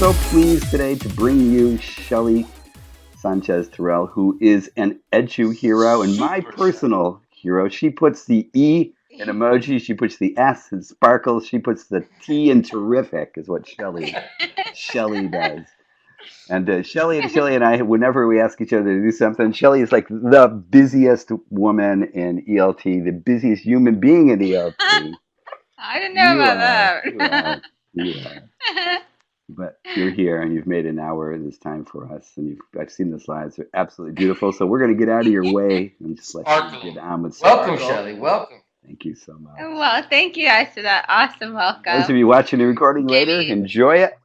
so pleased today to bring you Shelly Sanchez Terrell, who is an edu hero and my personal hero. She puts the E in emoji, she puts the S in sparkles, she puts the T in terrific, is what Shelly does. And Shelly and I, whenever we ask each other to do something, Shelly is like the busiest woman in ELT, the busiest human being in ELT. I don't know You about are, you that. are, you are. But you're here and you've made an hour this time for us, and I've seen the slides; they're absolutely beautiful. So we're going to get out of your way and just let you get Sparkling. on with Welcome, sparkle. Shelly. Welcome. Thank you so much. Well, thank you guys for that awesome Those of welcome. you watching the recording Give later, me. enjoy it.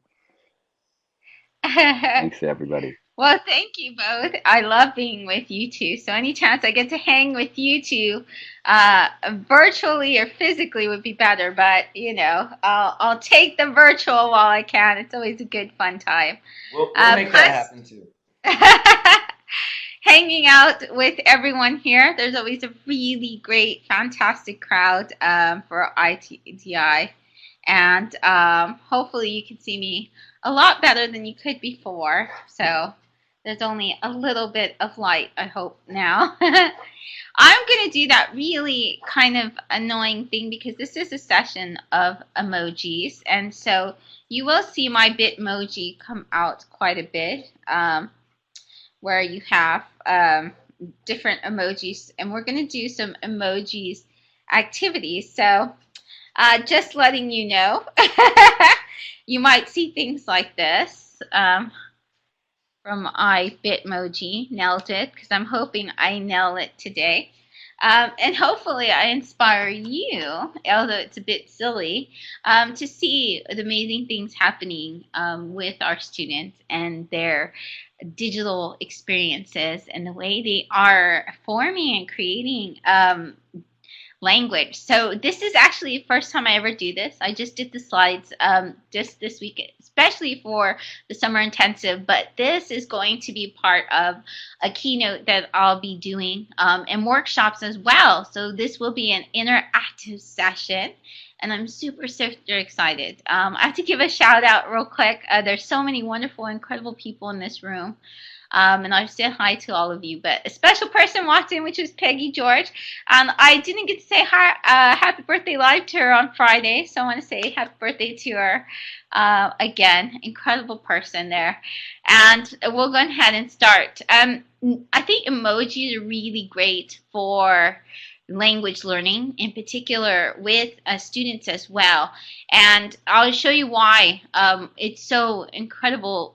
Thanks, everybody. Well, thank you both. I love being with you two. So any chance I get to hang with you two, virtually or physically would be better. But I'll take the virtual while I can. It's always a good fun time. We'll make that happen too. Hanging out with everyone here. There's always a really great, fantastic crowd for iTDi. And hopefully you can see me a lot better than you could before. So there's only a little bit of light, I hope, now. I'm going to do that really kind of annoying thing because this is a session of emojis. And so you will see my Bitmoji come out quite a bit. Where you have different emojis, and we're going to do some emojis activities. So just letting you know, you might see things like this from iBitmoji. Nailed it, because I'm hoping I nail it today. And hopefully I inspire you, although it's a bit silly, to see the amazing things happening with our students and their digital experiences and the way they are forming and creating language. So this is actually the first time I ever do this. I just did the slides just this week, especially for the summer intensive, but this is going to be part of a keynote that I'll be doing and workshops as well. So this will be an interactive session. And I'm super, super excited. I have to give a shout out real quick. There's so many wonderful, incredible people in this room. And I've said hi to all of you, but a special person walked in, which was Peggy George. And I didn't get to say hi, happy birthday live to her on Friday, so I want to say happy birthday to her again. Incredible person there. And we'll go ahead and start. I think emojis are really great for language learning, in particular with students as well. And I'll show you why it's so incredible.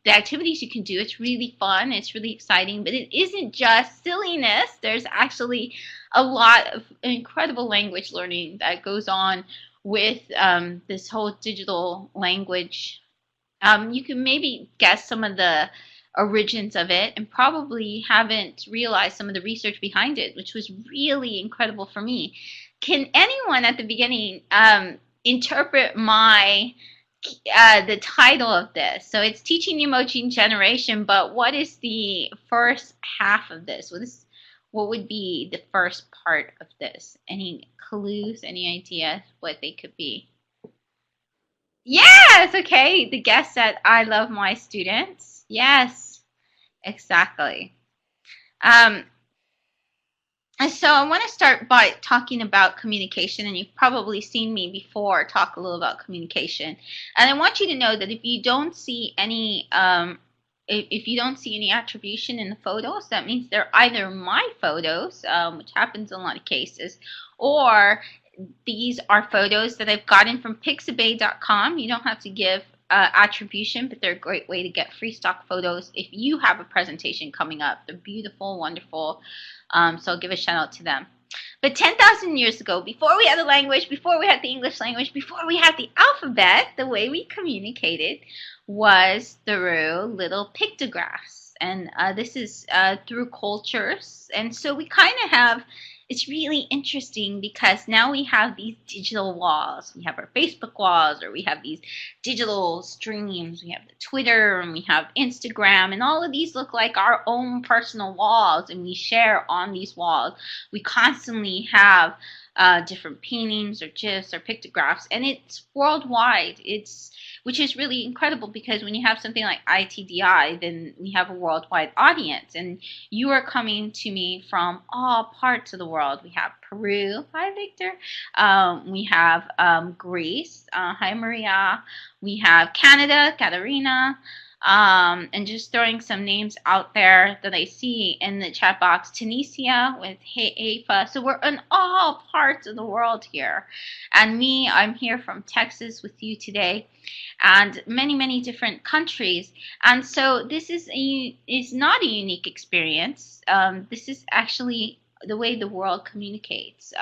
The activities you can do, it's really fun, it's really exciting, but it isn't just silliness. There's actually a lot of incredible language learning that goes on with this whole digital language. You can maybe guess some of the origins of it and probably haven't realized some of the research behind it, which was really incredible for me. Can anyone at the beginning interpret the title of this? So it's teaching the emoji generation, but what is the first half of this? What would be the first part of this? Any clues, any ideas what they could be? Yes, okay. The guess that I love my students. Yes, exactly. And so I want to start by talking about communication, and you've probably seen me before talk a little about communication. And I want you to know that if you don't see any attribution in the photos, that means they're either my photos, which happens in a lot of cases, or these are photos that I've gotten from pixabay.com. You don't have to give attribution, but they're a great way to get free stock photos if you have a presentation coming up. They're beautiful, wonderful. So I'll give a shout out to them. But 10,000 years ago, before we had a language, before we had the English language, before we had the alphabet, the way we communicated was through little pictographs. And this is through cultures. And so we kind of have, it's really interesting because now we have these digital walls. We have our Facebook walls, or we have these digital streams. We have the Twitter, and we have Instagram, and all of these look like our own personal walls, and we share on these walls. We constantly have different paintings or gifs or pictographs, and it's worldwide. which is really incredible because when you have something like iTDi, then we have a worldwide audience, and you are coming to me from all parts of the world. We have Peru, hi Victor. We have Greece, hi Maria. We have Canada, Katarina. And just throwing some names out there that I see in the chat box. Tunisia with Hey Afa. So we're in all parts of the world here. And me, I'm here from Texas with you today, and many different countries. And so this is not a unique experience. This is actually the way the world communicates.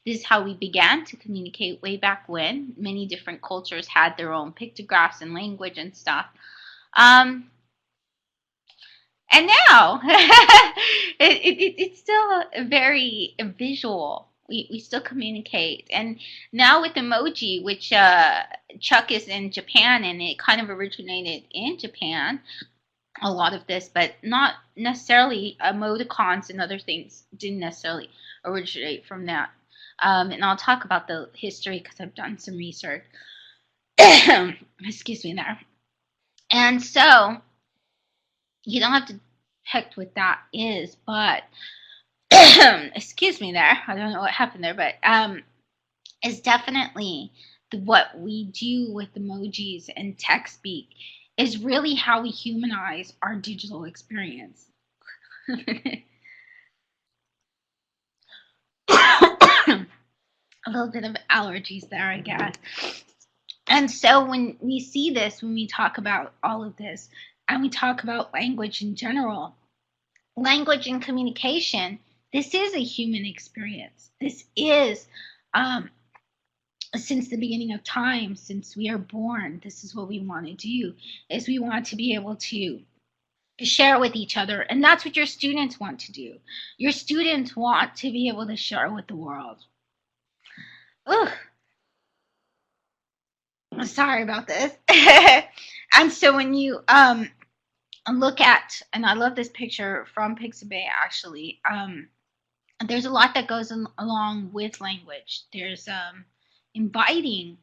This is how we began to communicate way back when. Many different cultures had their own pictographs and language and stuff. And now it's still a very visual. We still communicate, and now with emoji, which Chuck is in Japan, and it kind of originated in Japan, a lot of this, but not necessarily emoticons and other things didn't necessarily originate from that. And I'll talk about the history because I've done some research. Excuse me there. And so you don't have to pick what that is, but excuse me there. I don't know what happened there, but is definitely what we do with emojis and text speak is really how we humanize our digital experience. A little bit of allergies there, I guess. And so when we see this, when we talk about all of this, and we talk about language in general, language and communication, this is a human experience. This is, since the beginning of time, since we are born, this is what we want to do, is we want to be able to share with each other. And that's what your students want to do. Your students want to be able to share with the world. Ugh. Sorry about this. And so when you look at, and I love this picture from Pixabay actually, there's a lot that goes along with language. There's inviting,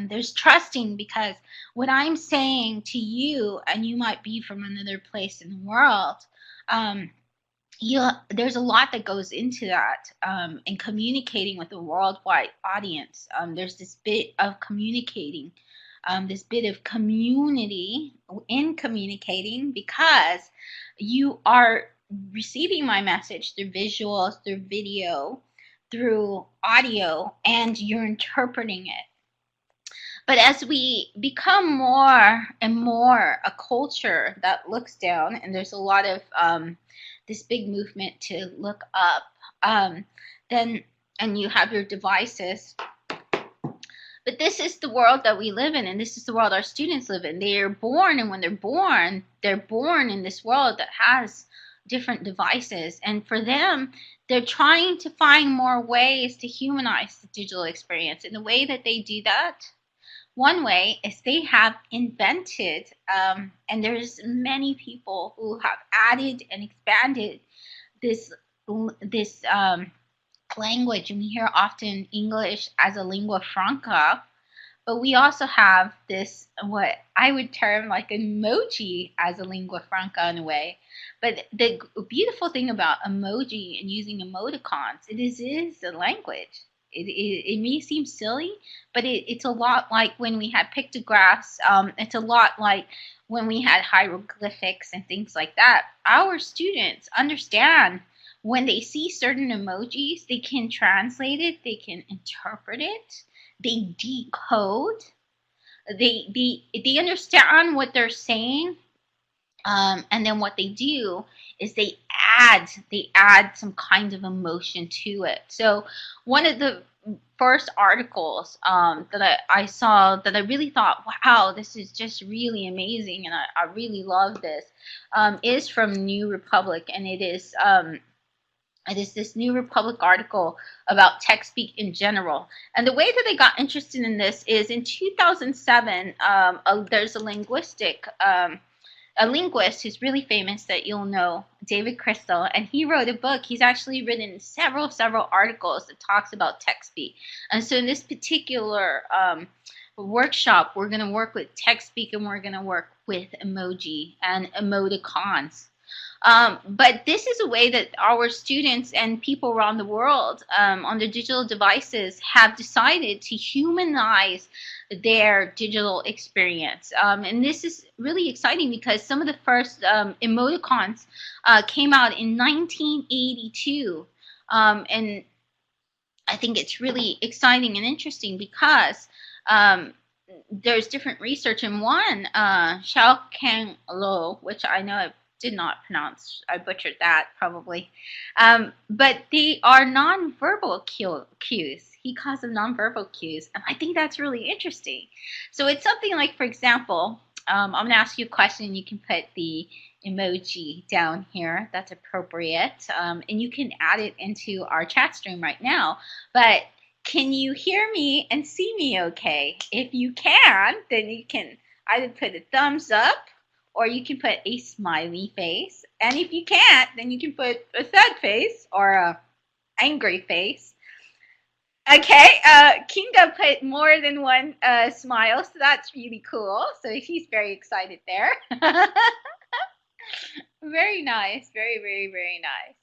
there's trusting, because what I'm saying to you, and you might be from another place in the world, there's a lot that goes into that, in communicating with a worldwide audience. There's this bit of communicating, this bit of community in communicating, because you are receiving my message through visuals, through video, through audio, and you're interpreting it. But as we become more and more a culture that looks down, and there's a lot of this big movement to look up, then, and you have your devices. But this is the world that we live in, and this is the world our students live in. They are born, and when they're born in this world that has different devices. And for them, they're trying to find more ways to humanize the digital experience. And the way that they do that, one way is they have invented, and there's many people who have added and expanded this language. And we hear often English as a lingua franca, but we also have this, what I would term like emoji as a lingua franca in a way. But the beautiful thing about emoji and using emoticons, it is a language. It may seem silly, but it's a lot like when we had pictographs. It's a lot like when we had hieroglyphics and things like that. Our students understand when they see certain emojis, they can translate it, they can interpret it, they decode, they understand what they're saying, and then what they do is they add some kind of emotion to it. So one of the first articles that I saw that I really thought, wow, this is just really amazing, and I really love this, is from New Republic, and it is this New Republic article about text speak in general. And the way that I got interested in this is in 2007, there's a linguist who's really famous that you'll know, David Crystal, and he wrote a book. He's actually written several articles that talks about text speak. And so in this particular workshop, we're going to work with text speak and we're going to work with emoji and emoticons. But this is a way that our students and people around the world on their digital devices have decided to humanize their digital experience. And this is really exciting because some of the first emoticons came out in 1982. And I think it's really exciting and interesting because there's different research in one, Xiao Kang Lo, which I know I did not pronounce, I butchered that probably, but they are nonverbal cues. He calls them nonverbal cues, and I think that's really interesting. So it's something like, for example, I'm going to ask you a question, and you can put the emoji down here that's appropriate, and you can add it into our chat stream right now. But can you hear me and see me okay? If you can, then you can either put a thumbs up or you can put a smiley face. And if you can't, then you can put a sad face or a angry face. Okay, Kinga put more than one smile, so that's really cool. So he's very excited there. Very nice, very, very, very nice.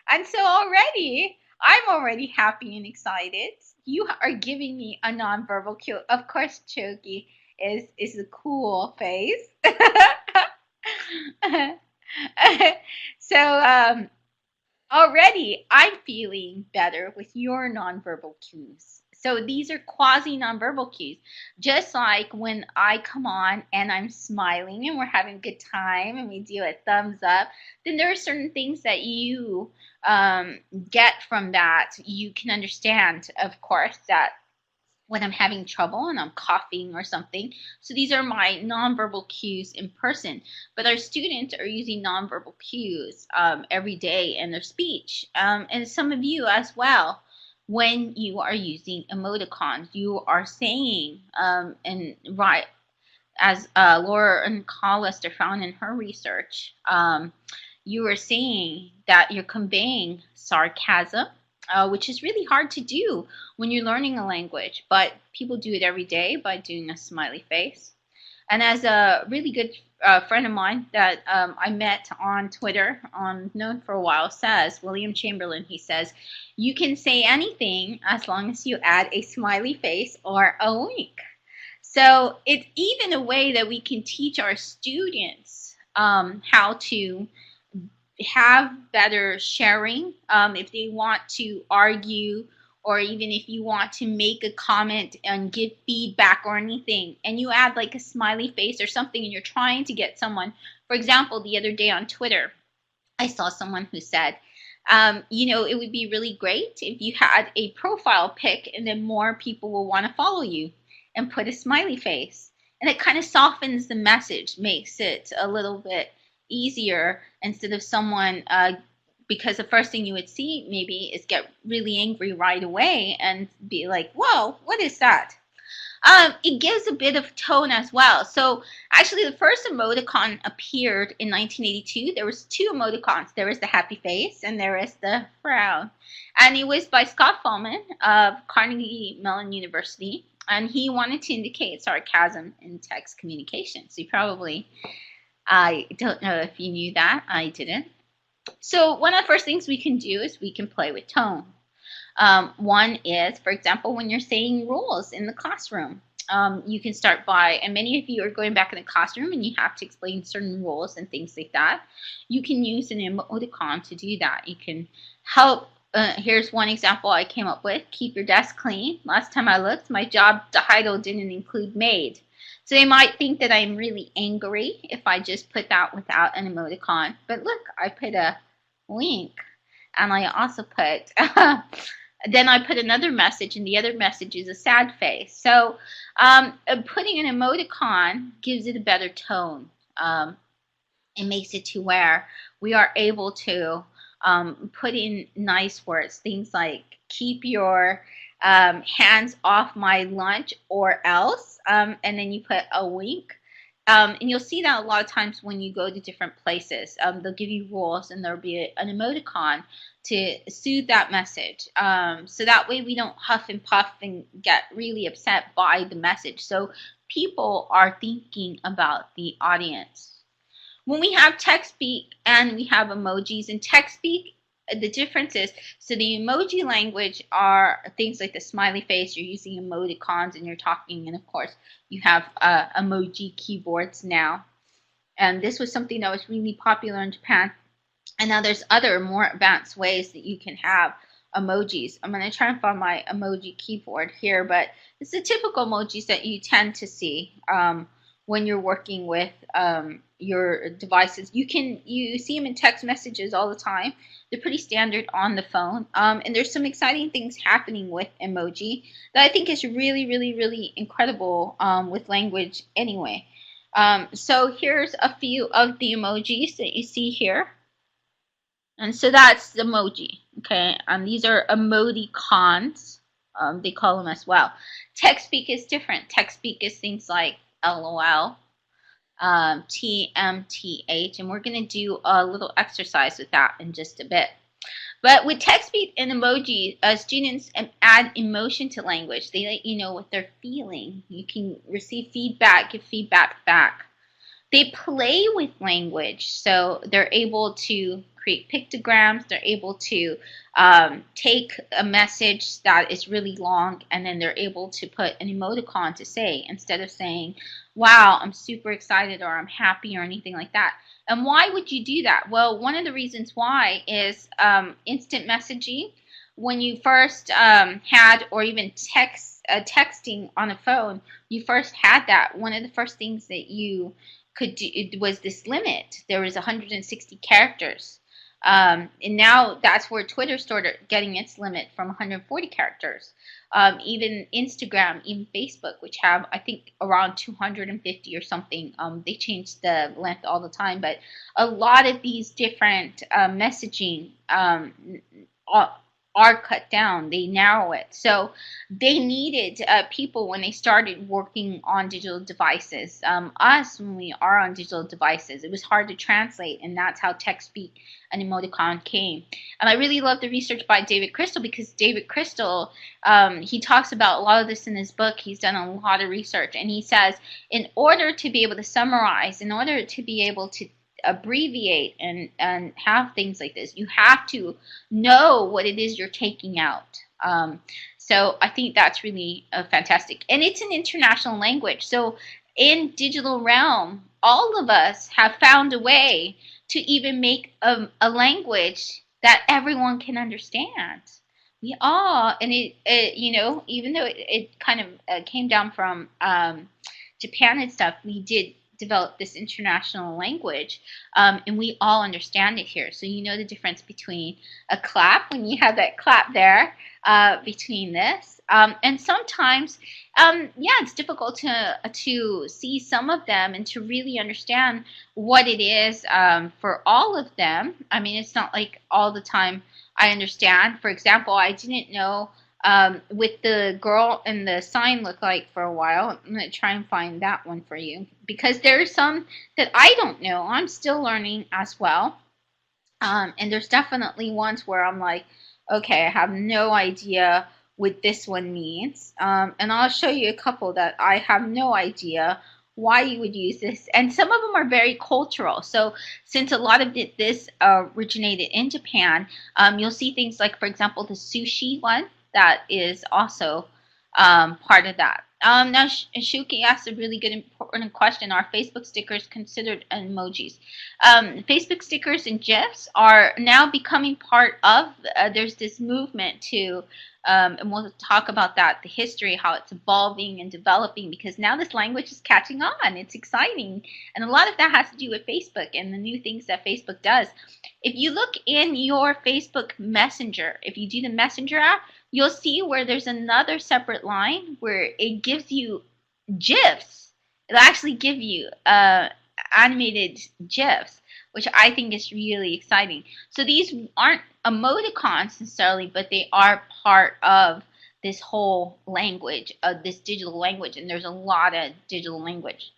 And so I'm already happy and excited. You are giving me a nonverbal cue. Of course, Choki is a cool face. So already I'm feeling better with your nonverbal cues. So these are quasi nonverbal cues. Just like when I come on and I'm smiling and we're having a good time and we do a thumbs up, then there are certain things that you get from that. You can understand, of course, that when I'm having trouble and I'm coughing or something. So these are my nonverbal cues in person. But our students are using nonverbal cues every day in their speech. And some of you as well, when you are using emoticons, you are saying, and right, as Laura and Collister found in her research, you are saying that you're conveying sarcasm, which is really hard to do when you're learning a language, but people do it every day by doing a smiley face. And as a really good friend of mine that I met on Twitter, known for a while, says, William Chamberlain, he says, you can say anything as long as you add a smiley face or a wink. So it's even a way that we can teach our students how to have better sharing if they want to argue, or even if you want to make a comment and give feedback or anything, and you add like a smiley face or something and you're trying to get someone. For example, the other day on Twitter, I saw someone who said, you know, it would be really great if you had a profile pic and then more people will want to follow you, and put a smiley face. And it kind of softens the message, makes it a little bit easier instead of someone, because the first thing you would see maybe is get really angry right away and be like, whoa, what is that? It gives a bit of tone as well. So actually the first emoticon appeared in 1982. There was two emoticons. There was the happy face and there was the frown. And it was by Scott Fallman of Carnegie Mellon University. And he wanted to indicate sarcasm in text communication. So you probably, I don't know if you knew that. I didn't. So one of the first things we can do is we can play with tone. One is, for example, when you're saying rules in the classroom, you can start by, and many of you are going back in the classroom and you have to explain certain rules and things like that. You can use an emoticon to do that. You can help. Here's one example I came up with. Keep your desk clean. Last time I looked, my job title didn't include maid. So they might think that I'm really angry if I just put that without an emoticon. But look, I put a wink. And I also put, then I put another message, and the other message is a sad face. So putting an emoticon gives it a better tone. It makes it to where we are able to put in nice words, things like keep your hands off my lunch or else, and then you put a wink. And you'll see that a lot of times when you go to different places. They'll give you rules, and there'll be an emoticon to soothe that message. So that way we don't huff and puff and get really upset by the message. So people are thinking about the audience. When we have text speak and we have emojis, in text speak, the difference is, so the emoji language are things like the smiley face, you're using emoticons and you're talking, and of course you have emoji keyboards now. And this was something that was really popular in Japan. And now there's other more advanced ways that you can have emojis. I'm going to try and find my emoji keyboard here, but it's the typical emojis that you tend to see when you're working with your devices. You see them in text messages all the time. They're pretty standard on the phone. And there's some exciting things happening with emoji that I think is really, really, really incredible with language anyway. So here's a few of the emojis that you see here. And so that's the emoji, okay? These are emoticons, they call them as well. Text speak is different. Text speak is things like LOL, TMTH, and we're going to do a little exercise with that in just a bit. But with text speak and emoji, students add emotion to language. They let you know what they're feeling. You can receive feedback, give feedback back. They play with language, so they're able to create pictograms. They're able to take a message that is really long, and then they're able to put an emoticon to say, instead of saying, wow, I'm super excited, or I'm happy, or anything like that. And why would you do that? Well, one of the reasons why is instant messaging. When you first had, or even texting on a phone, you first had that. One of the first things that you could do, it was this limit. There was 160 characters. And now that's where Twitter started getting its limit from 140 characters. Even Instagram, even Facebook, which have, I think, around 250 or something. They change the length all the time, but a lot of these different messaging are cut down. They narrow it. So they needed people when they started working on digital devices. Us, when we are on digital devices, it was hard to translate, and that's how text speak and emoticon came. And I really love the research by David Crystal, because David Crystal, he talks about a lot of this in his book. He's done a lot of research, and he says, in order to be able to summarize, in order to be able to abbreviate and have things like this, you have to know what it is you're taking out. So I think that's really fantastic. And it's an international language. So in digital realm, all of us have found a way to even make a language that everyone can understand. We all, and it you know, even though it kind of came down from Japan and stuff, we did develop this international language, and we all understand it here. So you know the difference between a clap, when you have that clap there, between this, and sometimes, yeah, it's difficult to see some of them and to really understand what it is for all of them. I mean, it's not like all the time I understand. For example, I didn't know with the girl and the sign look like for a while. I'm going to try and find that one for you, because there's some that I don't know. I'm still learning as well. And there's definitely ones where I'm like, okay, I have no idea what this one means. And I'll show you a couple that I have no idea why you would use this. And some of them are very cultural. So since a lot of this originated in Japan, you'll see things like, for example, the sushi one. That is also part of that. Now, Shuki asked a really good, important question. Are Facebook stickers considered emojis? Facebook stickers and GIFs are now becoming part of, there's this movement to, and we'll talk about that, the history, how it's evolving and developing, because now this language is catching on. It's exciting. And a lot of that has to do with Facebook and the new things that Facebook does. If you look in your Facebook Messenger, if you do the Messenger app, you'll see where there's another separate line where it gives you GIFs. It'll actually give you animated GIFs, which I think is really exciting. So these aren't emoticons necessarily, but they are part of this whole language, this digital language, and there's a lot of digital language.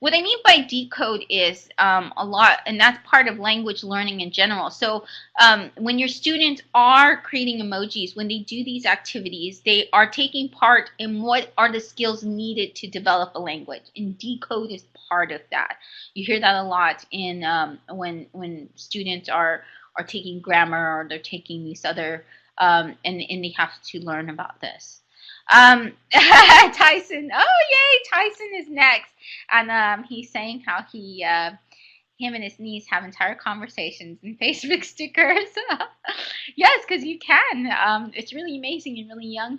what I mean by decode is a lot, and that's part of language learning in general. So when your students are creating emojis, when they do these activities, they are taking part in what are the skills needed to develop a language, and decode is part of that. You hear that a lot in when students are taking grammar, or they're taking these other and they have to learn about this. Tyson, oh yay, Tyson is next, and he's saying how him and his niece have entire conversations in Facebook stickers. Yes, because you can. It's really amazing, and really young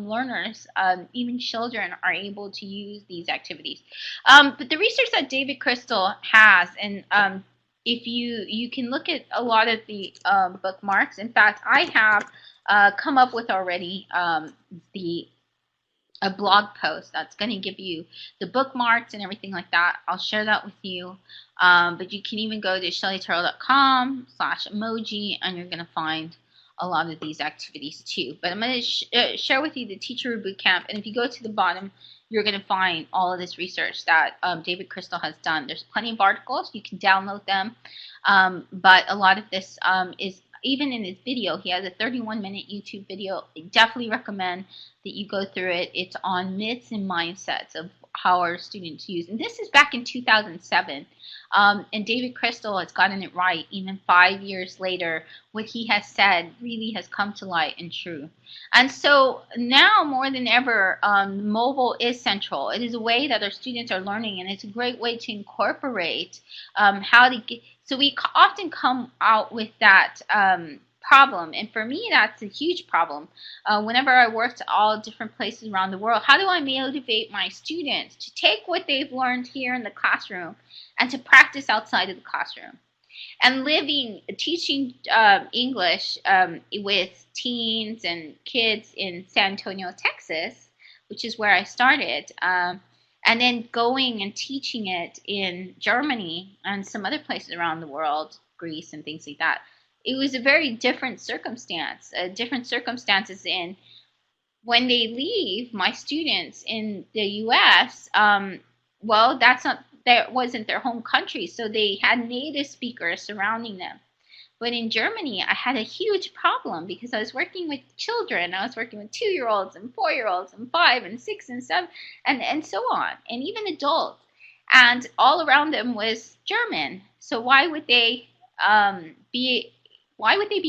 learners, even children, are able to use these activities. But the research that David Crystal has, and if you can look at a lot of the bookmarks. In fact, I have come up with already the a blog post that's going to give you the bookmarks and everything like that. I'll share that with you. But you can even go to shellyterrell.com/emoji, and you're going to find a lot of these activities too. But I'm going to share with you the Teacher Bootcamp, and if you go to the bottom, you're going to find all of this research that David Crystal has done. There's plenty of articles. You can download them. But a lot of this is even in his video. He has a 31-minute YouTube video. I definitely recommend that you go through it. It's on myths and mindsets of how our students use. And this is back in 2007. And David Crystal has gotten it right. Even 5 years later, what he has said really has come to light and true. And so now more than ever, mobile is central. It is a way that our students are learning, and it's a great way to incorporate how to get. So we often come out with that problem, and for me that's a huge problem. Whenever I worked all different places around the world, how do I motivate my students to take what they've learned here in the classroom and to practice outside of the classroom? And teaching English with teens and kids in San Antonio, Texas, which is where I started, and then going and teaching it in Germany and some other places around the world, Greece and things like that. It was a very different circumstance, different circumstances in when they leave, my students in the U.S., well, that wasn't their home country, so they had native speakers surrounding them. But in Germany, I had a huge problem because I was working with children. I was working with 2-year-olds and 4-year-olds and 5 and 6 and 7 and so on, and even adults. And all around them was German. So why would they be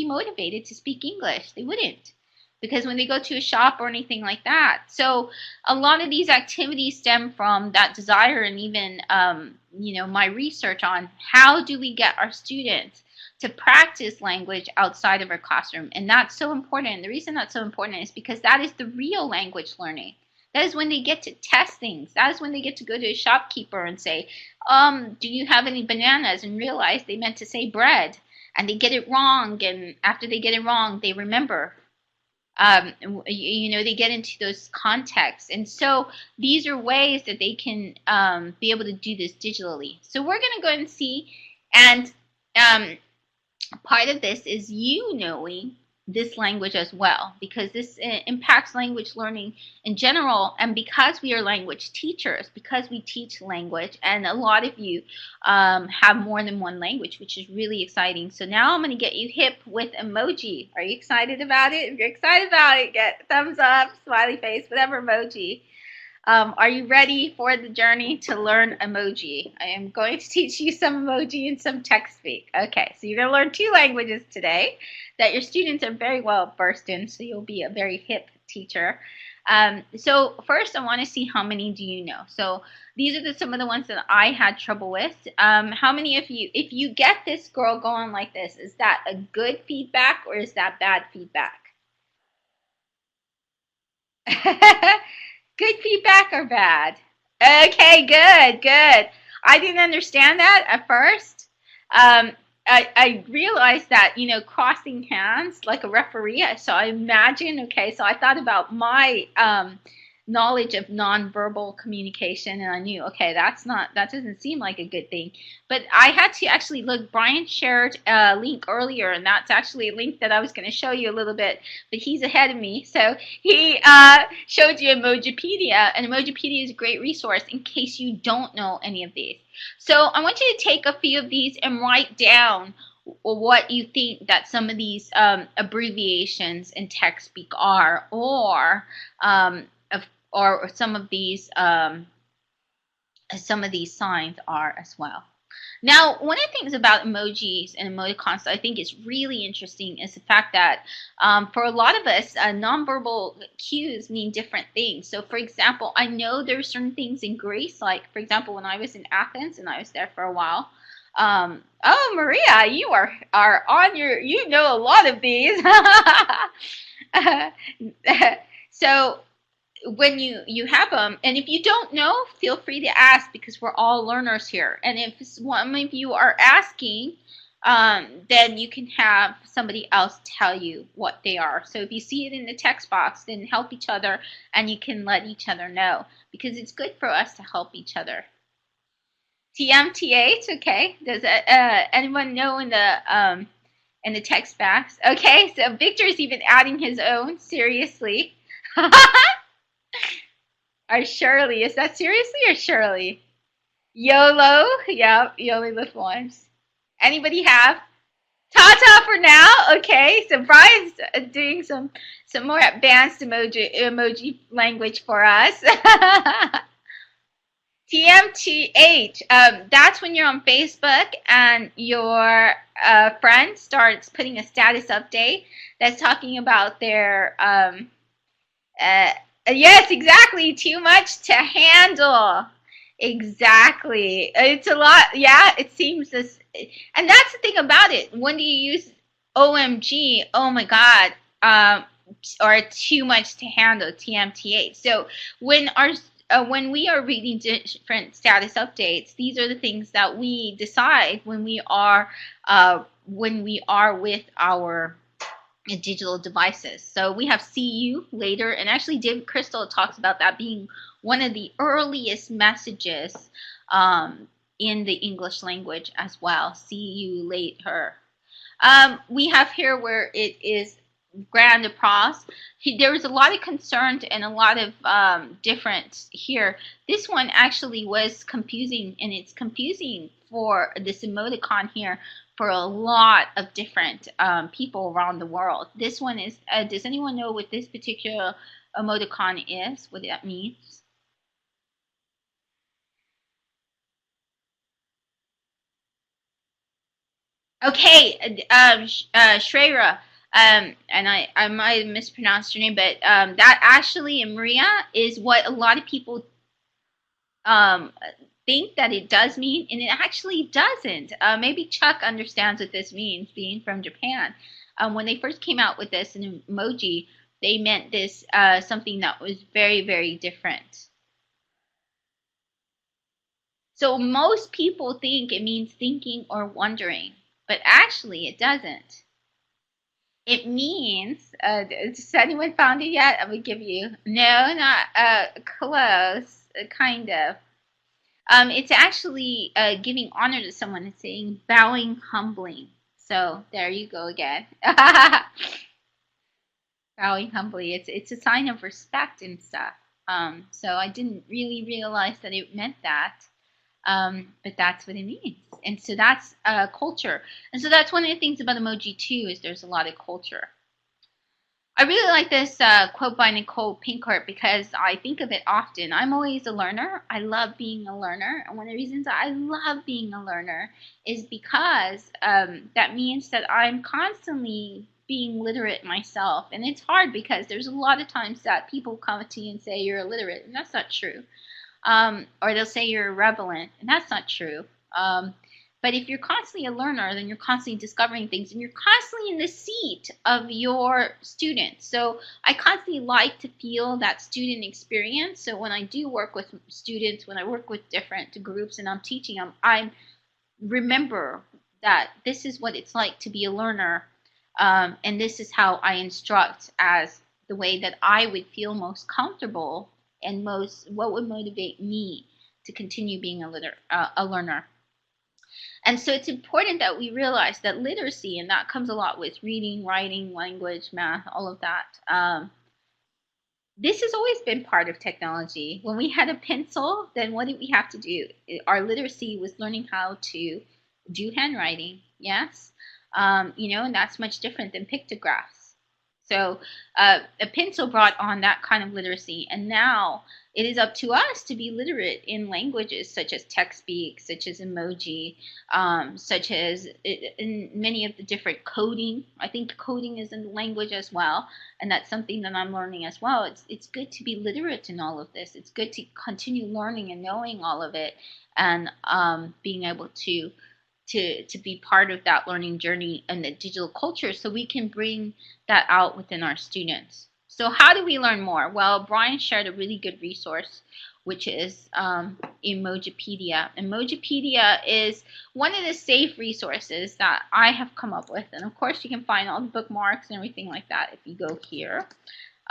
motivated to speak English? They wouldn't, because when they go to a shop or anything like that. So a lot of these activities stem from that desire, and even my research on how do we get our students to practice language outside of our classroom. And that's so important. The reason that's so important is because that is the real language learning. That is when they get to test things. That is when they get to go to a shopkeeper and say, do you have any bananas? And realize they meant to say bread. And they get it wrong. And after they get it wrong, they remember. They get into those contexts. And so these are ways that they can be able to do this digitally. So we're going to go and see. And part of this is you knowing this language as well, because this impacts language learning in general. And because we are language teachers, because we teach language, and a lot of you have more than one language, which is really exciting. So now I'm going to get you hip with emoji. Are you excited about it? If you're excited about it, get thumbs up, smiley face, whatever emoji. Are you ready for the journey to learn emoji? I am going to teach you some emoji and some text speak. Okay, so you're going to learn 2 languages today that your students are very well versed in, so you'll be a very hip teacher. So first, I want to see how many do you know. So these are some of the ones that I had trouble with. How many of you, if you get this girl going like this, is that a good feedback or is that bad feedback? Good feedback or bad? Okay, good. I didn't understand that at first. I realized that, crossing hands like a referee. So I imagine, okay, so I thought about my knowledge of nonverbal communication, and I knew, okay, that doesn't seem like a good thing. But I had to actually look. Brian shared a link earlier, and that's actually a link that I was going to show you a little bit, but he's ahead of me. So he showed you Emojipedia, and Emojipedia is a great resource in case you don't know any of these. So I want you to take a few of these and write down what you think that some of these abbreviations in text speak are, or some of these signs are as well. Now, one of the things about emojis and emoticons that I think is really interesting is the fact that for a lot of us, nonverbal cues mean different things. So, for example, I know there are certain things in Greece, like, for example, when I was in Athens and I was there for a while. Oh, Maria, you are on your, you know a lot of these. So, when you have them, and if you don't know, feel free to ask, because we're all learners here. And if one of you are asking, then you can have somebody else tell you what they are. So if you see it in the text box, then help each other, and you can let each other know, because it's good for us to help each other. TMTH, okay. Does anyone know in the text box? Okay, so Victor's even adding his own. Seriously. Or Shirley. Is that seriously or Shirley? YOLO. Yep, you only live once. Anybody have? Tata for now. Okay, so Brian's doing some more advanced emoji language for us. TMTH. That's when you're on Facebook and your friend starts putting a status update that's talking about their yes, exactly. Too much to handle. Exactly. It's a lot. Yeah, it seems this. And that's the thing about it. When do you use OMG? Oh my God. Or too much to handle, TMTH. So when we are reading different status updates, these are the things that we decide when we are with our digital devices. So we have see you later, and actually David Crystal talks about that being one of the earliest messages in the English language as well. See you later. We have here where it is grand applause. There was a lot of concern and a lot of difference here. This one actually was confusing, and it's confusing for this emoticon here for a lot of different people around the world. This one is, does anyone know what this particular emoticon is, what that means? Okay, Shreya, and I might have mispronounced your name, but that actually, in Maria, is what a lot of people um, think that it does mean, and it actually doesn't. Maybe Chuck understands what this means, being from Japan. When they first came out with this in emoji, they meant this something that was very, very different. So most people think it means thinking or wondering, but actually it doesn't. It means, has anyone found it yet? I'm going to give you, no, not close, kind of. It's actually giving honor to someone. It's saying bowing humbly. So there you go again. Bowing humbly. It's a sign of respect and stuff. So I didn't really realize that it meant that. But that's what it means. And so that's culture. And so that's one of the things about emoji too, is there's a lot of culture. I really like this quote by Nicole Pinkhart because I think of it often. I'm always a learner. I love being a learner. And one of the reasons I love being a learner is because that means that I'm constantly being literate myself. And it's hard because there's a lot of times that people come to you and say you're illiterate, and that's not true. Or they'll say you're irrelevant, and that's not true. But if you're constantly a learner, then you're constantly discovering things, and you're constantly in the seat of your students. So I constantly like to feel that student experience. So when I do work with students, when I work with different groups and I'm teaching them, I remember that this is what it's like to be a learner, and this is how I instruct as the way that I would feel most comfortable and what would motivate me to continue being a learner. And so it's important that we realize that literacy, and that comes a lot with reading, writing, language, math, all of that. This has always been part of technology. When we had a pencil, then what did we have to do? Our literacy was learning how to do handwriting, yes? And that's much different than pictographs. So a pencil brought on that kind of literacy, and now it is up to us to be literate in languages such as text speak, such as emoji, such as in many of the different coding. I think coding is in language as well, and that's something that I'm learning as well. It's good to be literate in all of this. It's good to continue learning and knowing all of it, and being able to be part of that learning journey and the digital culture, so we can bring that out within our students. So how do we learn more? Well, Brian shared a really good resource, which is Emojipedia. Emojipedia is one of the safe resources that I have come up with. And of course, you can find all the bookmarks and everything like that if you go here.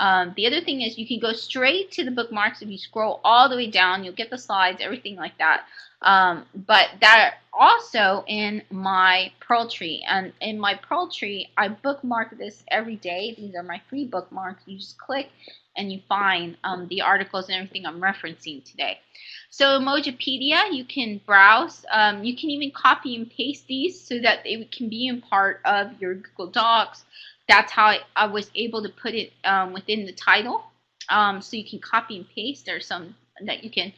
The other thing is you can go straight to the bookmarks. If you scroll all the way down, you'll get the slides, everything like that. But that also in my Pearl Tree. And in my Pearl Tree, I bookmark this every day. These are my free bookmarks. You just click and you find the articles and everything I'm referencing today. So Emojipedia, you can browse. You can even copy and paste these so that they can be in part of your Google Docs. That's how I was able to put it within the title. So you can copy and paste. There's some that you can.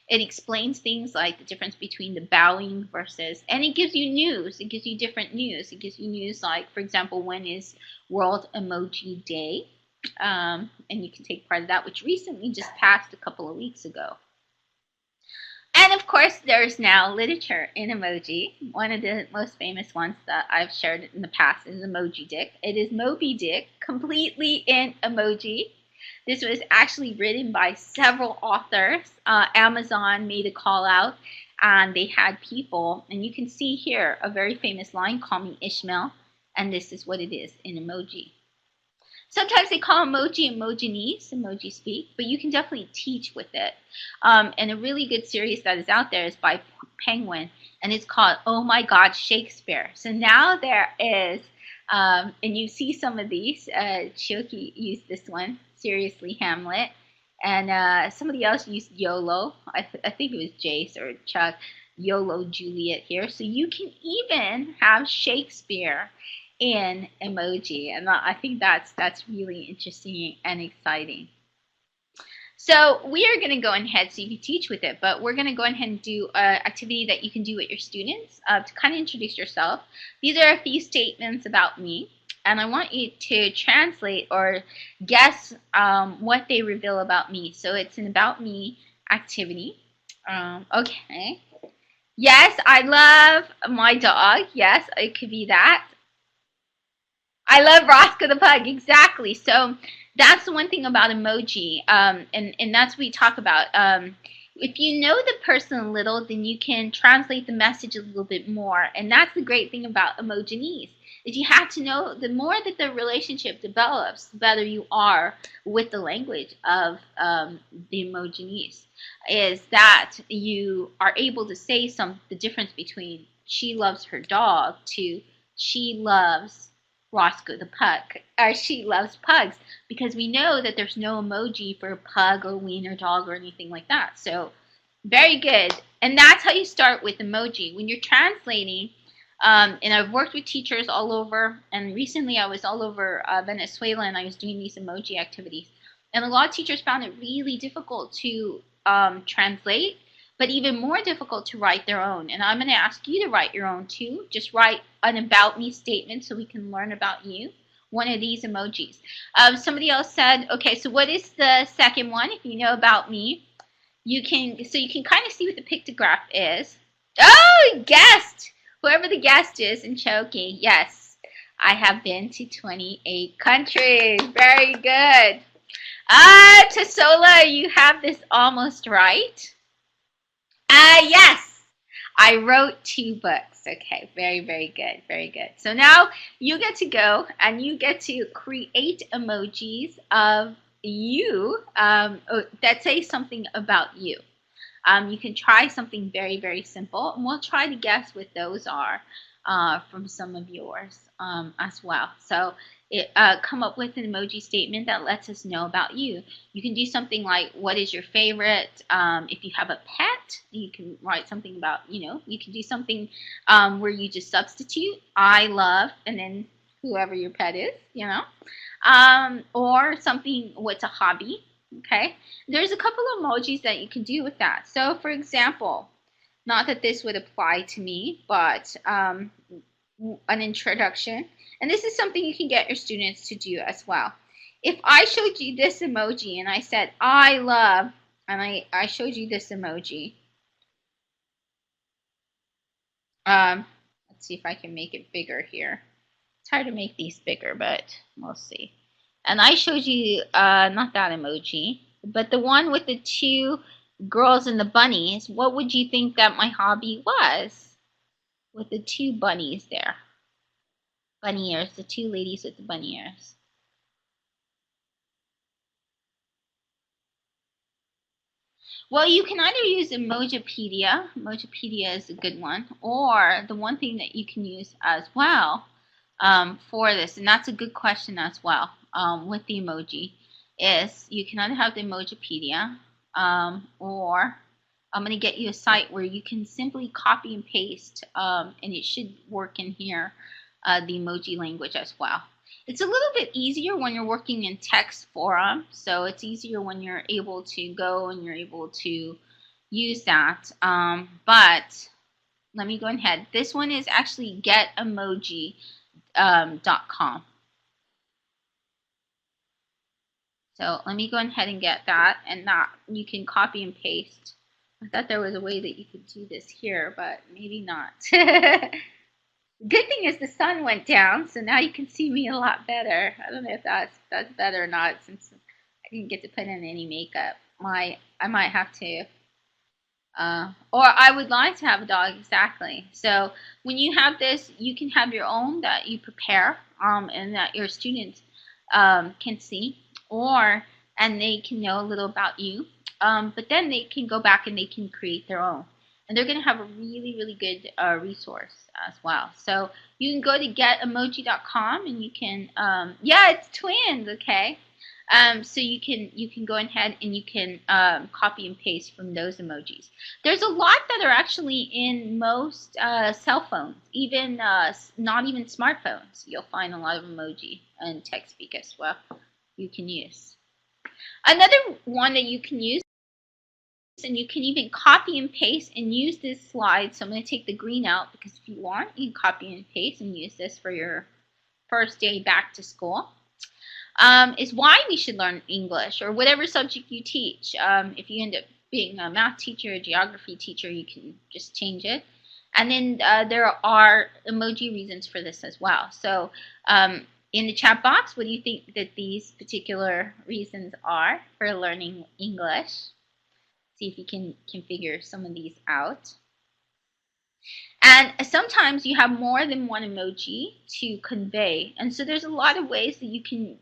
It explains things like the difference between the bowing versus, and it gives you news. It gives you different news. It gives you news like, for example, when is World Emoji Day? And you can take part of that, which recently just passed a couple of weeks ago. And of course, there's now literature in emoji. One of the most famous ones that I've shared in the past is Emoji Dick. It is Moby Dick, completely in emoji. This was actually written by several authors. Amazon made a call out, and they had people, and you can see here a very famous line, "Call me Ishmael," and this is what it is in emoji. Sometimes they call emoji Emojis, emoji speak, but you can definitely teach with it. And a really good series that is out there is by Penguin, and it's called Oh My God, Shakespeare. So now there is, and you see some of these. Shoki used this one, Seriously Hamlet, and somebody else used YOLO. I think it was Jace or Chuck, YOLO Juliet here. So you can even have Shakespeare in emoji, and I think that's really interesting and exciting. So we are going to go ahead, so you can teach with it, but we're going to go ahead and do an activity that you can do with your students to kind of introduce yourself. These are a few statements about me, and I want you to translate or guess what they reveal about me. So it's an about me activity. Okay. Yes, I love my dog. Yes, it could be that. I love Roscoe the Pug, exactly. So that's the one thing about emoji, and that's what we talk about. If you know the person a little, then you can translate the message a little bit more. And that's the great thing about Emojinese, is you have to know, the more that the relationship develops, the better you are with the language of the Emojinese, is that you are able to say the difference between she loves her dog to she loves Roscoe the Pug, or she loves pugs, because we know that there's no emoji for pug or wiener dog or anything like that. So very good. And that's how you start with emoji. When you're translating, and I've worked with teachers all over, and recently I was all over Venezuela, and I was doing these emoji activities. And a lot of teachers found it really difficult to translate, but even more difficult to write their own. And I'm going to ask you to write your own too. Just write an about me statement so we can learn about you. One of these emojis. Somebody else said, okay, so what is the second one? If you know about me, you can kind of see what the pictograph is. Oh, guest! Whoever the guest is in Choki, yes. I have been to 28 countries. Very good. TESOL, you have this almost right. Yes, I wrote 2 books. Okay, very, very good, very good. So now you get to go and you get to create emojis of you that say something about you. You can try something very, very simple, and we'll try to guess what those are from some of yours as well. So come up with an emoji statement that lets us know about you. You can do something like, what is your favorite? If you have a pet, you can write something about, you can do something where you just substitute I love, and then whoever your pet is, or something, what's a hobby? Okay, there's a couple of emojis that you can do with that. So for example, not that this would apply to me, but an introduction, and this is something you can get your students to do as well. If I showed you this emoji and I said I love, and I showed you this emoji, let's see if I can make it bigger here. It's hard to make these bigger, but we'll see. And I showed you not that emoji, but the one with the two girls and the bunnies. What would you think that my hobby was? With the two bunnies there. Bunny ears, the two ladies with the bunny ears. Well, you can either use Emojipedia. Emojipedia is a good one. Or the one thing that you can use as well for this, and that's a good question as well with the emoji, is you can either have the Emojipedia or I'm going to get you a site where you can simply copy and paste, and it should work in here, the emoji language as well. It's a little bit easier when you're working in text forum, so it's easier when you're able to go and you're able to use that. But let me go ahead. This one is actually getemoji.com. So let me go ahead and get that, and that you can copy and paste. I thought there was a way that you could do this here, but maybe not. Good thing is the sun went down, so now you can see me a lot better. I don't know if that's better or not, since I didn't get to put in any makeup. I might have to. Or I would like to have a dog, exactly. So when you have this, you can have your own that you prepare, and that your students can see, and they can know a little about you. But then they can go back and they can create their own. And they're going to have a really, really good resource as well. So you can go to getemoji.com and you can, yeah, it's twins, okay? So you can go ahead and you can copy and paste from those emojis. There's a lot that are actually in most cell phones, even not even smartphones. You'll find a lot of emoji and text speak as well you can use. Another one that you can use, and you can even copy and paste and use this slide. So I'm going to take the green out, because if you want, you can copy and paste and use this for your first day back to school. Is why we should learn English, or whatever subject you teach. If you end up being a math teacher, a geography teacher, you can just change it. And then there are emoji reasons for this as well. So in the chat box, what do you think that these particular reasons are for learning English? See if you can figure some of these out. And sometimes you have more than one emoji to convey, and so there's a lot of ways that you can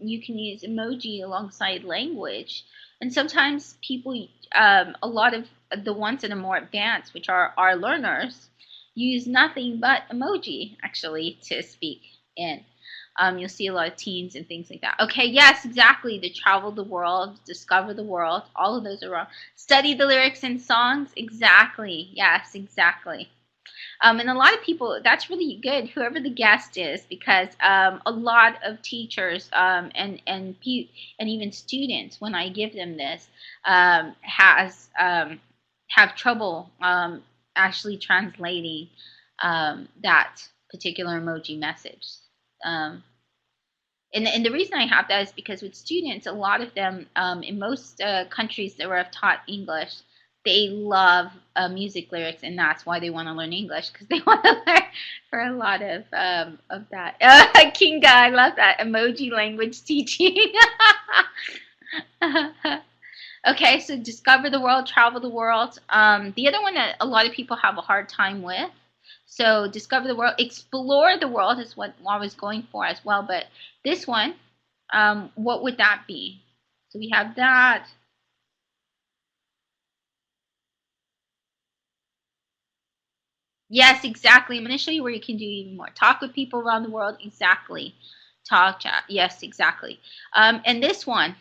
use emoji alongside language. And sometimes people, a lot of the ones that are more advanced, which are our learners, use nothing but emoji actually to speak in. You'll see a lot of teens and things like that. Okay, yes, exactly. To travel the world, discover the world, all of those are wrong. Study the lyrics and songs, exactly. Yes, exactly. And a lot of people, that's really good, whoever the guest is, because a lot of teachers and even students, when I give them this, have trouble actually translating that particular emoji message. And the reason I have that is because with students, a lot of them, in most countries that where I've taught English, they love music lyrics, and that's why they want to learn English, because they want to learn for a lot of that. Kinga, I love that. Emoji language teaching. Okay, so discover the world, travel the world. The other one that a lot of people have a hard time with, so discover the world, explore the world is what I was going for as well. But this one, what would that be? So we have that. Yes, exactly. I'm going to show you where you can do even more. Talk with people around the world. Exactly. Talk chat. Yes, exactly. And this one,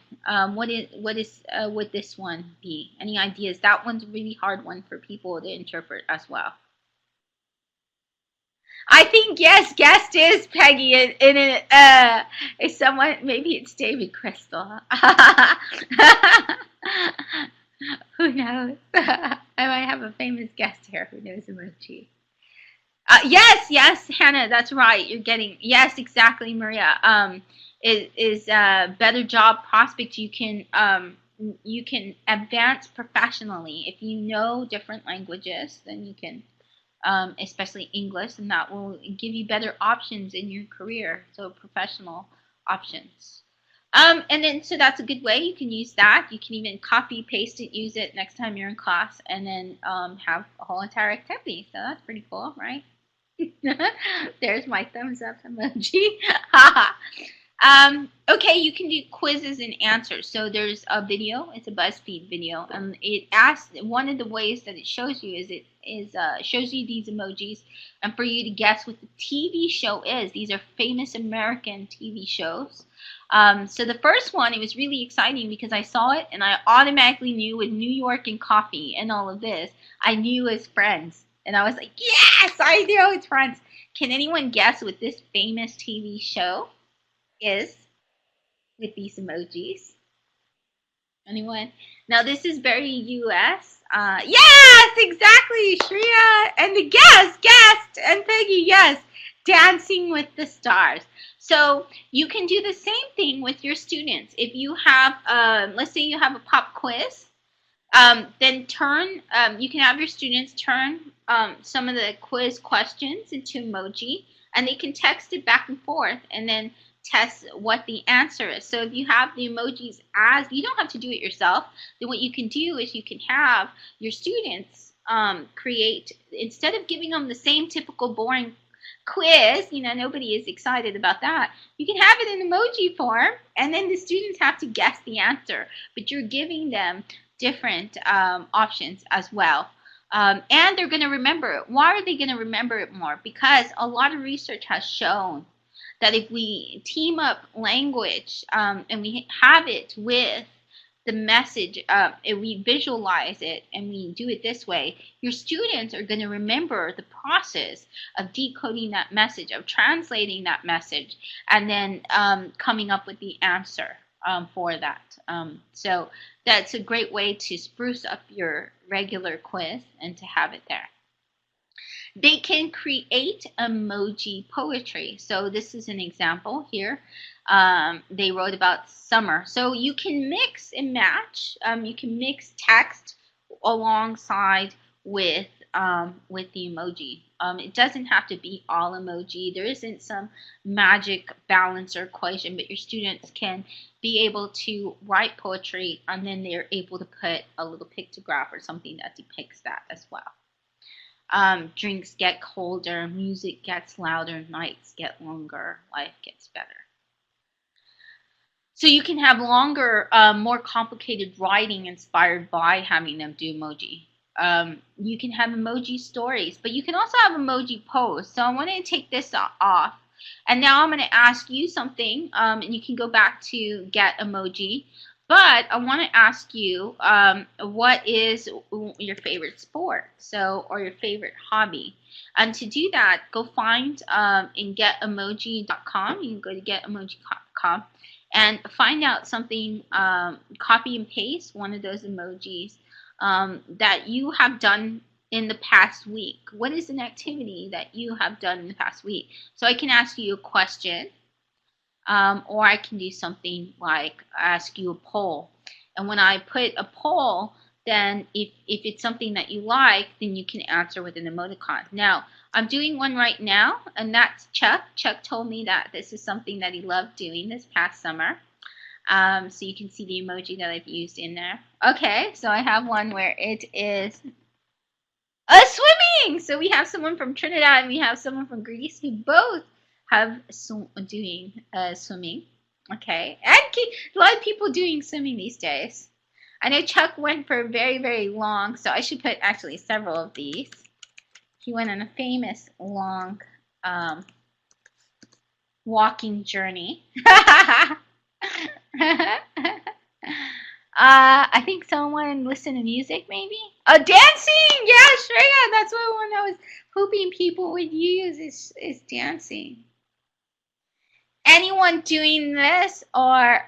would this one be? Any ideas? That one's a really hard one for people to interpret as well. I think yes, guest is Peggy, and it's someone. Maybe it's David Crystal. Who knows? I might have a famous guest here who knows emoji. Yes, yes, Hannah, that's right. You're getting yes, exactly, Maria. Is a better job prospect. You can advance professionally if you know different languages. Then you can, especially English, and that will give you better options in your career. So professional options. And then so that's a good way. You can use that. You can even copy paste it, use it next time you're in class, and then have a whole entire activity. So that's pretty cool, right? There's my thumbs up emoji. Okay, you can do quizzes and answers. So there's a video. It's a BuzzFeed video, and it asks. One of the ways that it shows you is shows you these emojis, and for you to guess what the TV show is. These are famous American TV shows. So the first one, it was really exciting because I saw it and I automatically knew with New York and coffee and all of this, I knew as Friends. And I was like, yes, I know it's Friends. Can anyone guess what this famous TV show is with these emojis? Anyone? Now this is very US. Yes, exactly, Shreya and the guest, and Peggy. Yes, Dancing with the Stars. So you can do the same thing with your students. If you have, let's say you have a pop quiz, then you can have your students turn some of the quiz questions into emoji, and they can text it back and forth, and then test what the answer is. So if you have the emojis you don't have to do it yourself. Then what you can do is you can have your students create, instead of giving them the same typical boring quiz, nobody is excited about that. You can have it in emoji form, and then the students have to guess the answer, but you're giving them different options as well. And they're going to remember it. Why are they going to remember it more? Because a lot of research has shown that if we team up language and we have it with the message, if we visualize it and we do it this way, your students are going to remember the process of decoding that message, of translating that message, and then coming up with the answer for that. So that's a great way to spruce up your regular quiz and to have it there. They can create emoji poetry. So this is an example here. They wrote about summer. So you can mix and match. You can mix text alongside with the emoji. It doesn't have to be all emoji. There isn't some magic balance or equation, but your students can be able to write poetry, and then they're able to put a little pictograph or something that depicts that as well. Drinks get colder, music gets louder, nights get longer, life gets better. So you can have longer, more complicated writing inspired by having them do emoji. You can have emoji stories, but you can also have emoji posts. So I want to take this off. And now I'm going to ask you something, and you can go back to get emoji. But I want to ask you, what is your favorite sport? Or your favorite hobby? And to do that, go find in getomoji.com. You can go to getomoji.com and find out something, copy and paste one of those emojis that you have done in the past week. What is an activity that you have done in the past week? So I can ask you a question. Or I can do something like ask you a poll. And when I put a poll, then if it's something that you like, then you can answer with an emoticon. Now, I'm doing one right now, and that's Chuck. Chuck told me that this is something that he loved doing this past summer. So you can see the emoji that I've used in there. Okay, so I have one where it is swimming. So we have someone from Trinidad and we have someone from Greece who both have doing swimming. Okay, and a lot of people doing swimming these days. I know Chuck went for very, very long, so I should put actually several of these. He went on a famous long walking journey. I think someone listened to music, maybe? Dancing! Yeah, Shreya, that's what one I was hoping people would use is dancing. Anyone doing this or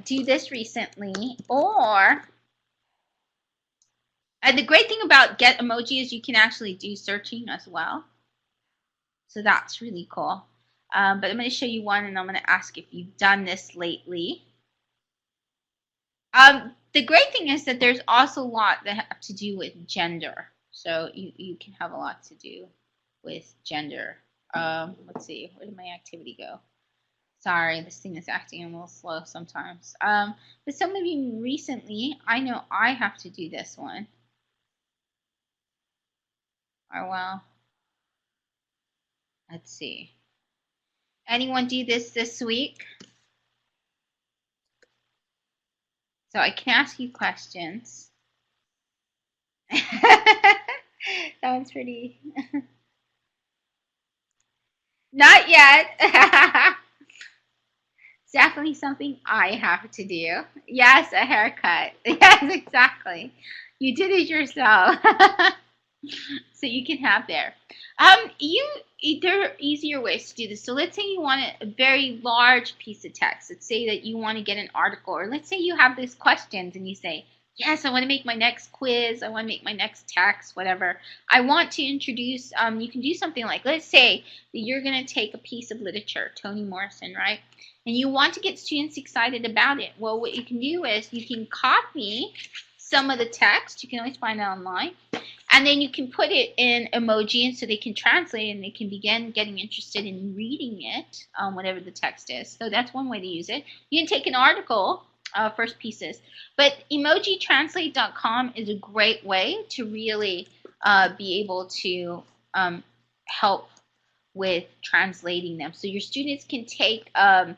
do this recently, or the great thing about Get Emoji is you can actually do searching as well. So that's really cool. But I'm going to show you one, and I'm going to ask if you've done this lately. The great thing is that there's also a lot that have to do with gender. So you can have a lot to do with gender. Let's see, where did my activity go? Sorry, this thing is acting a little slow sometimes. But some of you recently, I know I have to do this one. Or well, let's see. Anyone do this week? So I can ask you questions. That one's pretty. Not yet. It's definitely something I have to do. Yes, a haircut. Yes, exactly. You did it yourself. So you can have there. There are easier ways to do this. So let's say you want a very large piece of text. Let's say that you want to get an article, or let's say you have these questions and you say, yes, I want to make my next quiz, I want to make my next text, whatever. I want to introduce, you can do something like, let's say that you're going to take a piece of literature, Toni Morrison, right? And you want to get students excited about it. Well, what you can do is you can copy some of the text. You can always find it online. And then you can put it in emoji, and so they can translate and they can begin getting interested in reading it, whatever the text is. So that's one way to use it. You can take an article, first pieces. But emojitranslate.com is a great way to really be able to help with translating them. So your students can take a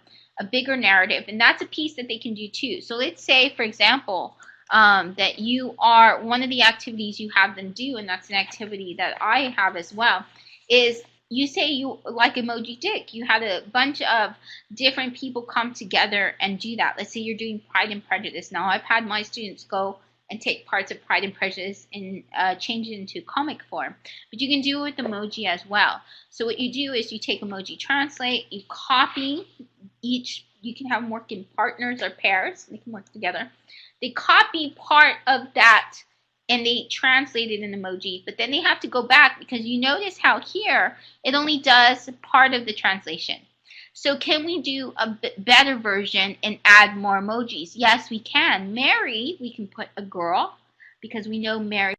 bigger narrative, and that's a piece that they can do too. So let's say, for example, that you are, one of the activities you have them do, and that's an activity that I have as well, is you say you like Emoji Dick. You had a bunch of different people come together and do that. Let's say you're doing Pride and Prejudice. Now, I've had my students go and take parts of Pride and Prejudice and change it into comic form. But you can do it with emoji as well. So what you do is you take Emoji Translate, you copy each, you can have them work in partners or pairs, they can work together. They copy part of that and they translate it in emoji, but then they have to go back because you notice how here it only does part of the translation. So can we do a better version and add more emojis? Yes, we can. Mary, we can put a girl because we know Mary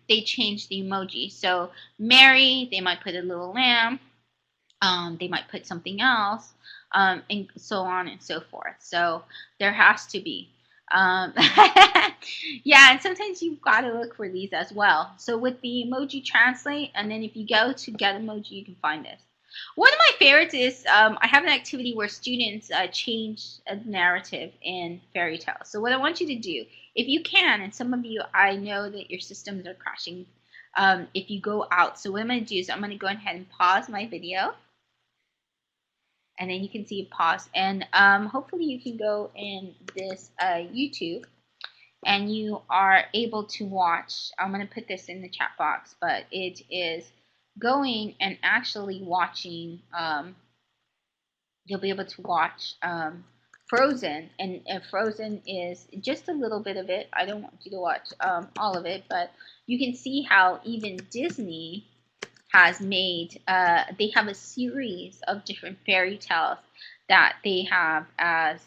they change the emoji. So Mary, they might put a little lamb. They might put something else, and so on and so forth. So there has to be. Yeah, and sometimes you've got to look for these as well. So with the Emoji Translate, and then if you go to Get Emoji, you can find this. One of my favorites is I have an activity where students change a narrative in fairy tales. So what I want you to do, if you can, and some of you, I know that your systems are crashing if you go out. So what I'm going to do is I'm going to go ahead and pause my video. And then you can see it pause. And hopefully you can go in this YouTube and you are able to watch. I'm going to put this in the chat box, but it is going and actually watching. You'll be able to watch Frozen, and Frozen is just a little bit of it. I don't want you to watch all of it, but you can see how even Disney has made, they have a series of different fairy tales that they have as,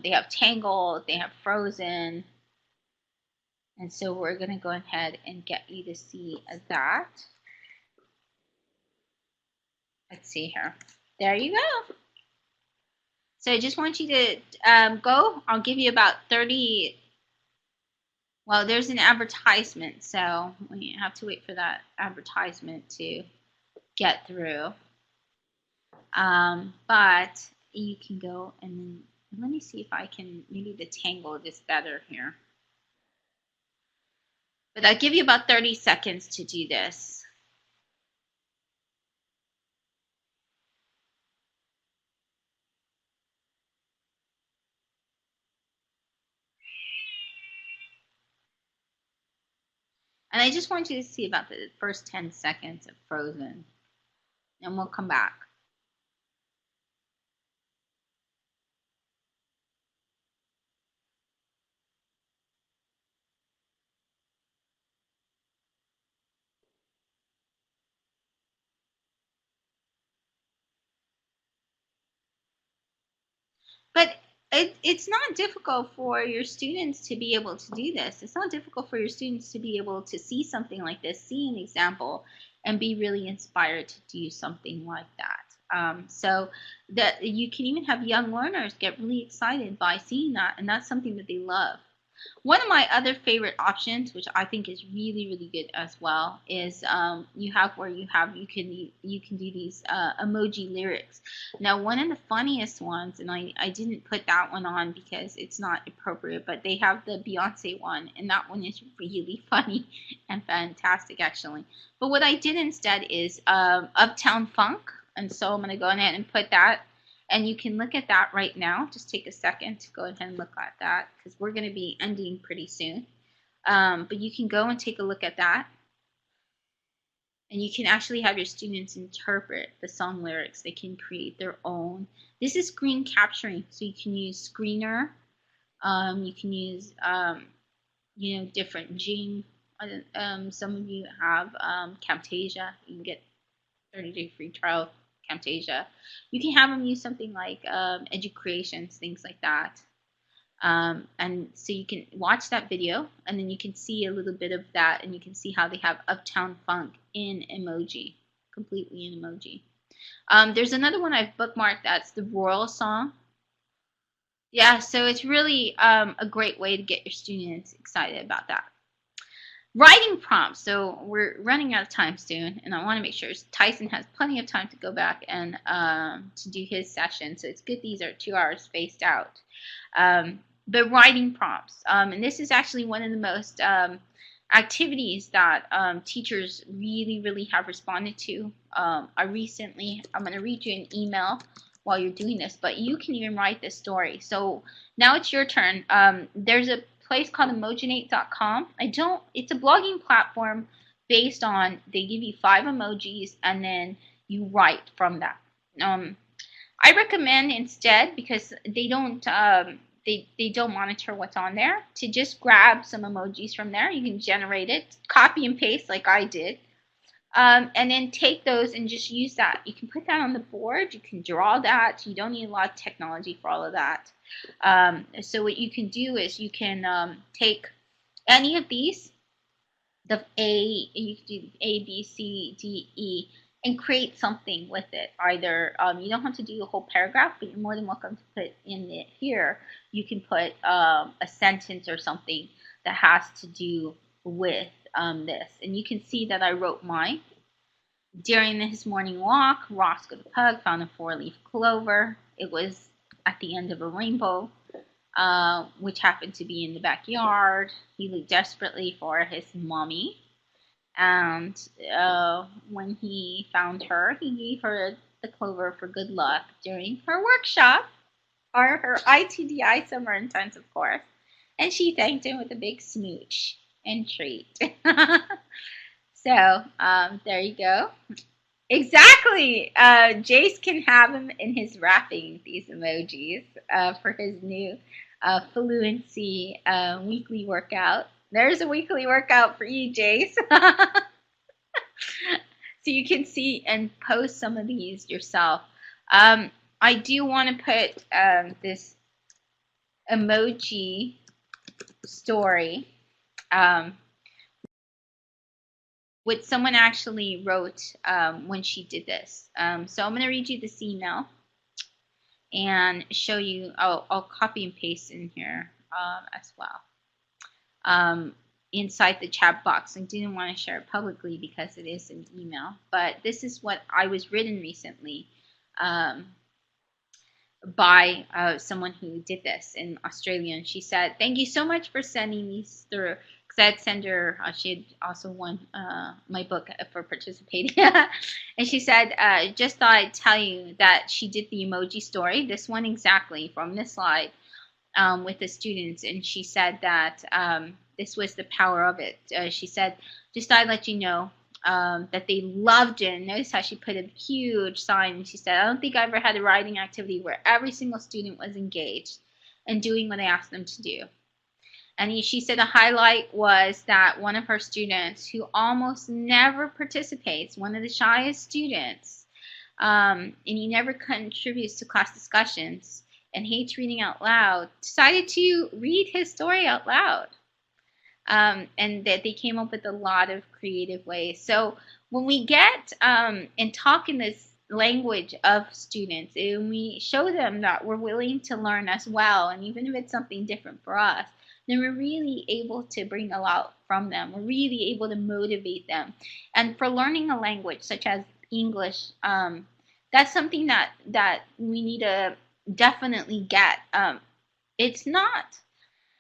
they have Tangled, they have Frozen, and so we're going to go ahead and get you to see that. Let's see here. There you go. So I just want you to go. I'll give you about 30. Well, there's an advertisement, so we have to wait for that advertisement to get through. But you can go and then let me see if I can maybe detangle this better here. But I'll give you about 30 seconds to do this. And I just want you to see about the first 10 seconds of Frozen. And we'll come back. But it's not difficult for your students to be able to do this. It's not difficult for your students to be able to see something like this, see an example, and be really inspired to do something like that. So that you can even have young learners get really excited by seeing that, and that's something that they love. One of my other favorite options, which I think is really, really good as well, is you can do these emoji lyrics. Now, one of the funniest ones, and I didn't put that one on because it's not appropriate, but they have the Beyonce one, and that one is really funny and fantastic, actually. But what I did instead is Uptown Funk, and so I'm going to go ahead and put that. And you can look at that right now. Just take a second to go ahead and look at that because we're going to be ending pretty soon. But you can go and take a look at that. And you can actually have your students interpret the song lyrics. They can create their own. This is screen capturing. So you can use Screener. You can use, different Jing. Some of you have Camtasia. You can get 30-day free trial Camtasia. You can have them use something like Educreations, things like that. And so you can watch that video, and then you can see a little bit of that, and you can see how they have Uptown Funk in emoji, completely in emoji. There's another one I've bookmarked that's the Royal song. Yeah, so it's really a great way to get your students excited about that. Writing prompts. So we're running out of time soon, and I want to make sure Tyson has plenty of time to go back and to do his session. So it's good these are 2 hours spaced out. But writing prompts, and this is actually one of the most activities that teachers really, really have responded to. I'm going to read you an email while you're doing this, but you can even write this story. So now it's your turn. There's a place called Emojinate.com. It's a blogging platform based on, they give you 5 emojis and then you write from that. I recommend instead, because they don't they don't monitor what's on there, to just grab some emojis from there. You can generate it, copy and paste like I did, and then take those and just use that. You can put that on the board. You can draw that. You don't need a lot of technology for all of that. So what you can do is you can take any of these, you can do A, B, C, D, E, and create something with it. Either you don't have to do a whole paragraph, but you're more than welcome to put in it here. You can put a sentence or something that has to do with this. And you can see that I wrote mine. During his morning walk, Roscoe the pug found a 4-leaf clover. It was at the end of a rainbow, which happened to be in the backyard. He looked desperately for his mommy. And when he found her, he gave her the clover for good luck during her workshop, or her iTDi summer intensive course. And she thanked him with a big smooch and treat. So there you go. Exactly. Jace can have him in his wrapping, these emojis, for his new fluency weekly workout. There's a weekly workout for you, Jace. So you can see and post some of these yourself. I do want to put this emoji story what someone actually wrote when she did this. So I'm going to read you this email and show you. I'll copy and paste in here as well. Inside the chat box. I didn't want to share it publicly because it is an email, but this is what I was written recently by someone who did this in Australia, and she said, "Thank you so much for sending these through." Because I had sent her, she had also won my book for participating, and she said, "Just thought I'd tell you that she did the emoji story, this one exactly from this slide, with the students," and she said that this was the power of it. She said, "Just thought I'd let you know." That they loved it. And notice how she put a huge sign. And she said, "I don't think I ever had a writing activity where every single student was engaged and doing what I asked them to do." And she said a highlight was that one of her students, who almost never participates, one of the shyest students, and he never contributes to class discussions and hates reading out loud, decided to read his story out loud. And that they came up with a lot of creative ways. So when we get and talk in this language of students, and we show them that we're willing to learn as well, and even if it's something different for us, then we're really able to bring a lot from them. We're really able to motivate them. And for learning a language such as English, that's something that we need to definitely get. It's not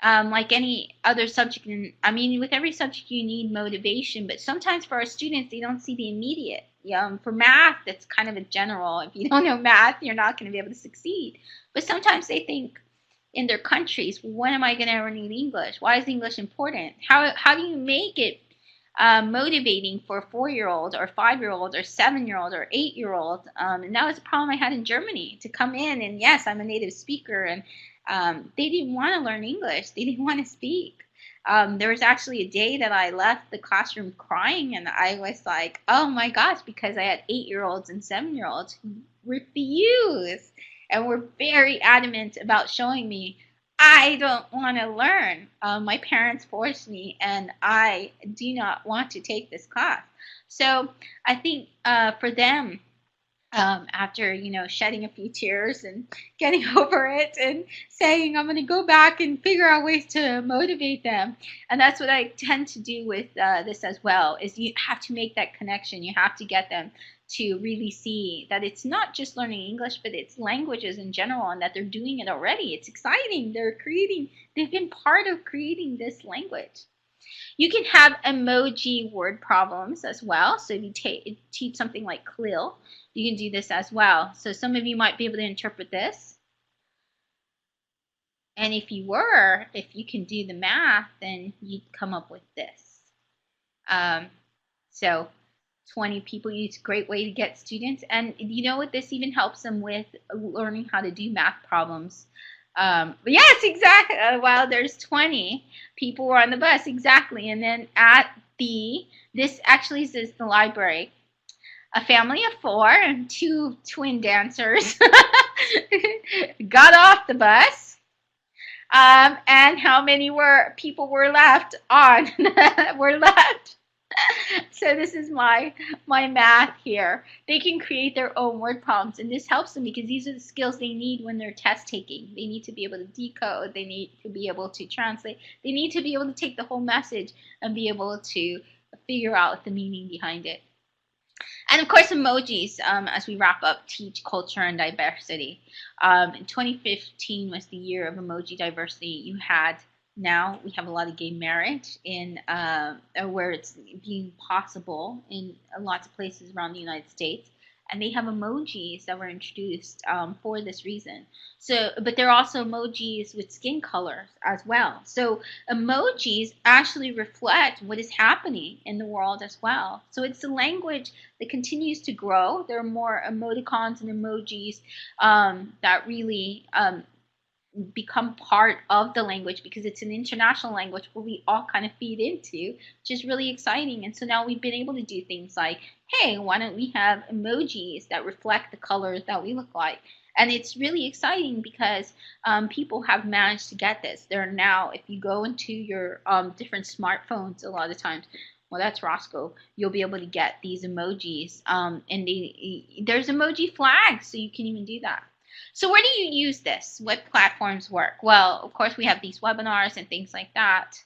like any other subject. I mean, with every subject you need motivation, but sometimes for our students, they don't see the immediate. For math, that's kind of a general. If you don't know math, you're not going to be able to succeed. But sometimes they think in their countries, when am I going to ever need English? Why is English important? How do you make it motivating for a 4-year-old or 5-year-old or 7-year-old or 8-year-old? And that was a problem I had in Germany, to come in, and yes, I'm a native speaker, and they didn't want to learn English. They didn't want to speak. There was actually a day that I left the classroom crying, and I was like, oh my gosh, because I had 8-year-olds and 7-year-olds who refused and were very adamant about showing me, I don't want to learn. My parents forced me, and I do not want to take this class. So I think for them, after shedding a few tears and getting over it and saying, I'm going to go back and figure out ways to motivate them. And that's what I tend to do with this as well, is you have to make that connection. You have to get them to really see that it's not just learning English, but it's languages in general, and that they're doing it already. It's exciting. They've been part of creating this language. You can have emoji word problems as well. So if you teach something like CLIL, you can do this as well. So some of you might be able to interpret this. And if you can do the math, then you'd come up with this. So 20 people use a great way to get students. And you know what? This even helps them with learning how to do math problems. Yes, exactly. Well, there's 20 people were on the bus, exactly. And then this actually is the library. A family of 4 and 2 twin dancers got off the bus. And how many people were left on? were left. So this is my math here. They can create their own word problems, and this helps them because these are the skills they need when they're test taking. They need to be able to decode. They need to be able to translate. They need to be able to take the whole message and be able to figure out the meaning behind it. And of course, emojis, as we wrap up, teach culture and diversity. 2015 was the year of emoji diversity. Now we have a lot of gay marriage where it's being possible in lots of places around the United States. And they have emojis that were introduced for this reason. But there are also emojis with skin colors as well. So emojis actually reflect what is happening in the world as well. So it's a language that continues to grow. There are more emoticons and emojis that really become part of the language because it's an international language where we all kind of feed into, which is really exciting. And so now we've been able to do things like, hey, why don't we have emojis that reflect the colors that we look like? And it's really exciting because people have managed to get this. There are now, if you go into your different smartphones, a lot of times, well, that's Roscoe, you'll be able to get these emojis. And there's emoji flags, so you can even do that. So where do you use this? What platforms work? Well, of course, we have these webinars and things like that.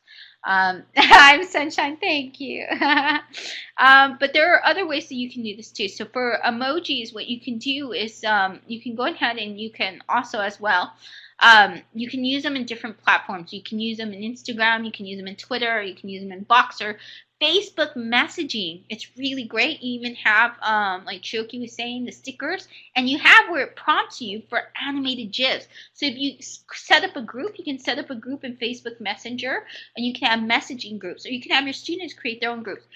I'm Sunshine, thank you. But there are other ways that you can do this too. So for emojis, what you can do is you can go ahead and you can also as well, you can use them in different platforms. You can use them in Instagram, you can use them in Twitter, you can use them in Boxer. Facebook messaging, it's really great. You even have, like Shoki was saying, the stickers, and you have where it prompts you for animated GIFs. So if you set up a group, you can set up a group in Facebook Messenger, and you can have messaging groups, or you can have your students create their own groups.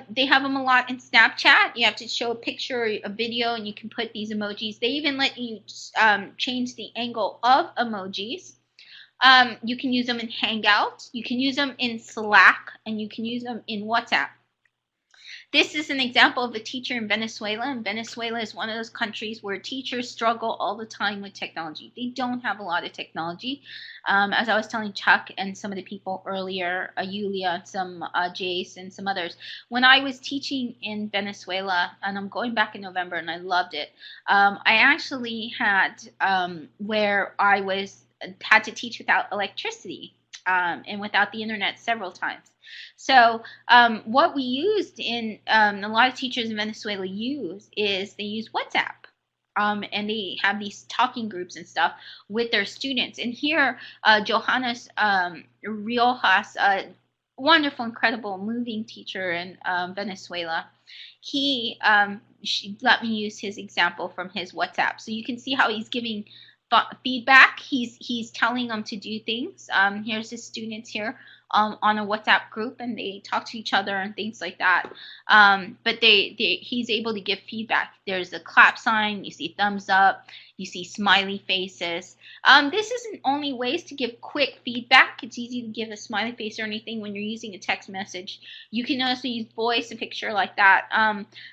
They have them a lot in Snapchat. You have to show a picture or a video, and you can put these emojis. They even let you change the angle of emojis. You can use them in Hangout, you can use them in Slack, and you can use them in WhatsApp. This is an example of a teacher in Venezuela, and Venezuela is one of those countries where teachers struggle all the time with technology. They don't have a lot of technology. As I was telling Chuck and some of the people earlier, Yulia, some Jace, and some others, when I was teaching in Venezuela, and I'm going back in November, and I loved it, I actually had where I had to teach without electricity and without the internet several times. So what we used in a lot of teachers in Venezuela use is they use WhatsApp. And they have these talking groups and stuff with their students. And here, Johannes Riojas, a wonderful, incredible, moving teacher in Venezuela, he let me use his example from his WhatsApp. So you can see how he's giving feedback. He's telling them to do things. Here's his students here on a WhatsApp group, and they talk to each other and things like that. But he's able to give feedback. There's a clap sign, you see thumbs up, you see smiley faces. This isn't only ways to give quick feedback. It's easy to give a smiley face or anything when you're using a text message. You can also use voice, a picture like that.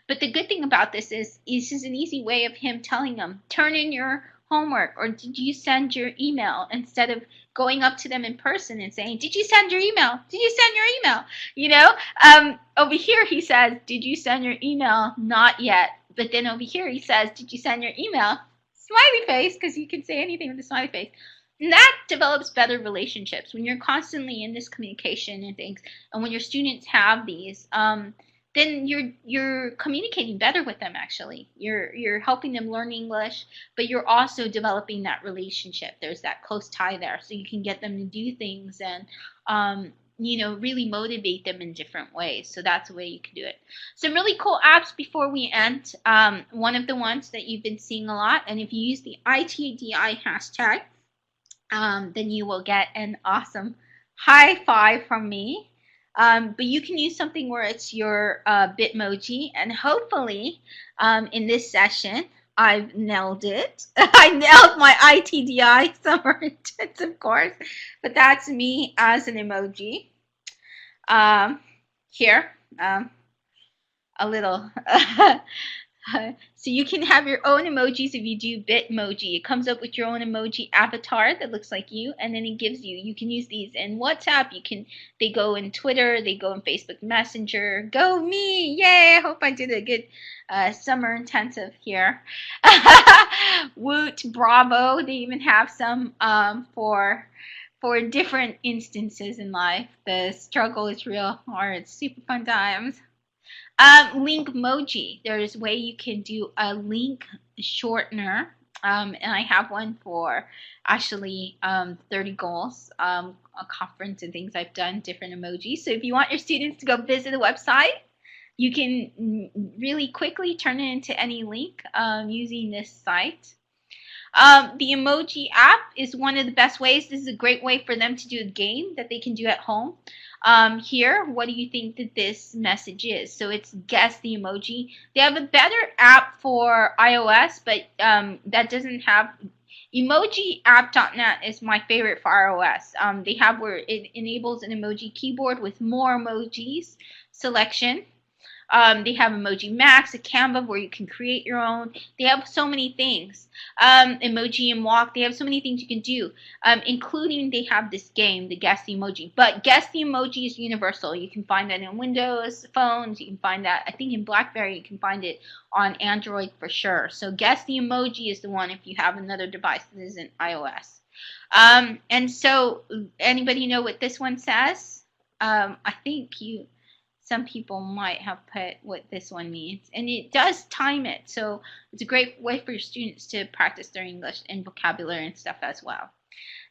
But the good thing about this is this is an easy way of him telling them, turn in your homework, or did you send your email, instead of going up to them in person and saying, did you send your email? Did you send your email? You know, over here he says, did you send your email? Not yet. But then over here he says, did you send your email? Smiley face, because you can say anything with a smiley face. And that develops better relationships when you're constantly in this communication and things. And when your students have these, then you're communicating better with them. Actually, you're helping them learn English, but you're also developing that relationship. There's that close tie there, so you can get them to do things and you know, really motivate them in different ways. So that's a way you can do it. Some really cool apps before we end. One of the ones that you've been seeing a lot, and if you use the iTDi hashtag, then you will get an awesome high five from me. But you can use something where it's your Bitmoji, and hopefully in this session I've nailed it. I nailed my iTDi summer intensive course, but that's me as an emoji. Here, a little. So you can have your own emojis if you do Bitmoji. It comes up with your own emoji avatar that looks like you, and then it gives you can use these in WhatsApp. They go in Twitter, they go in Facebook Messenger. Go me! Yay! I hope I did a good summer intensive here. Woot, bravo! They even have some for different instances in life. The struggle is real, or it's super fun times. Linkmoji. There's a way you can do a link shortener, and I have one for actually 30 goals, a conference and things I've done, different emojis. So if you want your students to go visit the website, you can really quickly turn it into any link using this site. The emoji app is one of the best ways. This is a great way for them to do a game that they can do at home. Here, what do you think that this message is? So it's guess the emoji. They have a better app for iOS, but that doesn't have. Emojiapp.net is my favorite for iOS. They have where it enables an emoji keyboard with more emojis selection. They have Emoji Max, a Canva where you can create your own. They have so many things. Emoji and Walk. They have so many things you can do, including they have this game, the Guess the Emoji. But Guess the Emoji is universal. You can find that in Windows phones. You can find that, I think, in BlackBerry. You can find it on Android for sure. So Guess the Emoji is the one if you have another device that isn't iOS. And so, anybody know what this one says? I think some people might have put what this one means, and it does time it. So it's a great way for your students to practice their English and vocabulary and stuff as well.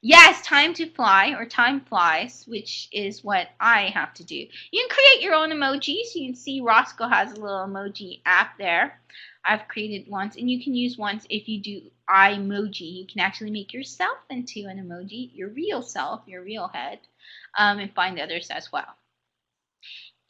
Yes, time to fly or time flies, which is what I have to do. You can create your own emojis. You can see Roscoe has a little emoji app there. I've created ones, and you can use ones if you do iMoji. You can actually make yourself into an emoji, your real self, your real head, and find others as well.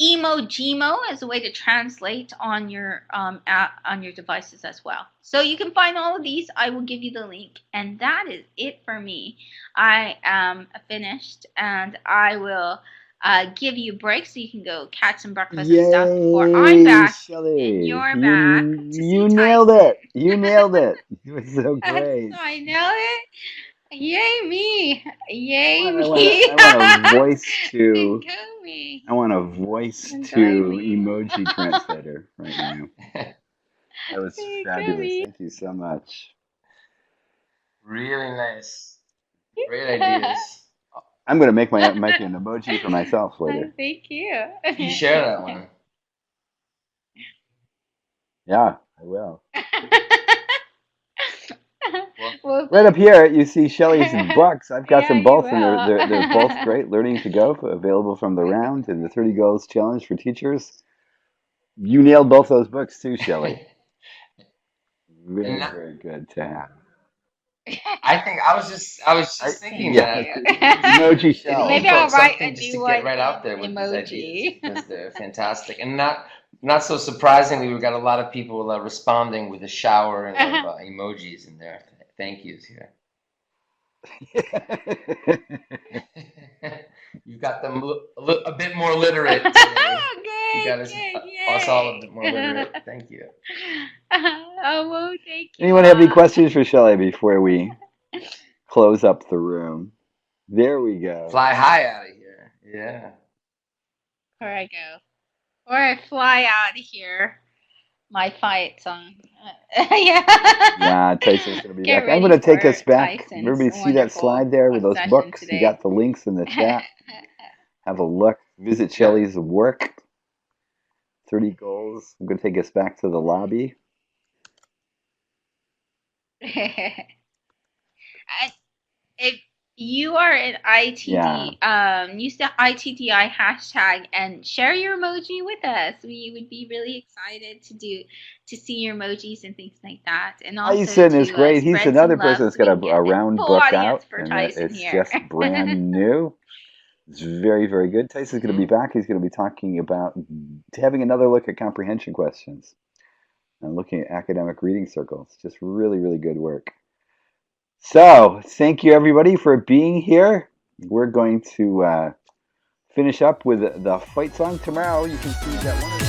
Emojimo is a way to translate on your on your devices as well. So you can find all of these. I will give you the link, and that is it for me. I am finished, and I will give you a break so you can go catch some breakfast and stuff before I'm back Shelly. and you're back to see You nailed it. Tyson. You nailed it. It was so great. So I nailed it. Yay me! Yay I me! want a voice to. Go me. I want a voice Enjoy to me. emoji translator right now. That was fabulous. Thank you so much. Really nice. Great ideas. I'm gonna make an emoji for myself later. Thank you. You share that one. Yeah, I will. Well, Right up here, you see Shelly's books. I've got Yeah, them you both, and will. they're both great. Learning to Go, available from the Round and the 30 Goals Challenge for Teachers. You nailed both those books too, Shelly. Very, very good to have. I think I was just thinking Yeah, that Emoji Shell. Maybe I'll write something a just new to one get right out there in with emoji. these ideas because they're fantastic, and not so surprisingly, we've got a lot of people responding with a shower and emojis in there. Thank yous here. You've got them a bit more literate today. You got us all a bit more literate. Thank you. Oh, well, thank you. Anyone have any questions for Shelly before we close up the room? There we go. Fly high out of here. Yeah. Before I go. Or I fly out of here. My fight song. Yeah. Yeah, Tyson's going to be Get back. I'm going to take ready us for back. Tyson's Everybody see that wonderful slide there with those session books? today. You got the links in the chat. Have a look. Visit Shelly's work. 30 Goals. I'm going to take us back to the lobby. If you are an ITD, use the iTDi hashtag and share your emoji with us. We would be really excited to see your emojis and things like that. And also Tyson is great. He's spread another some love person that's so got we a can get round full book audience out, for and Tyson it's here. just brand new. It's very, very good. Tyson's going to be back. He's going to be talking about having another look at comprehension questions and looking at academic reading circles. Just really, really good work. So, thank you everybody for being here. We're going to finish up with the fight song tomorrow. You can see that one.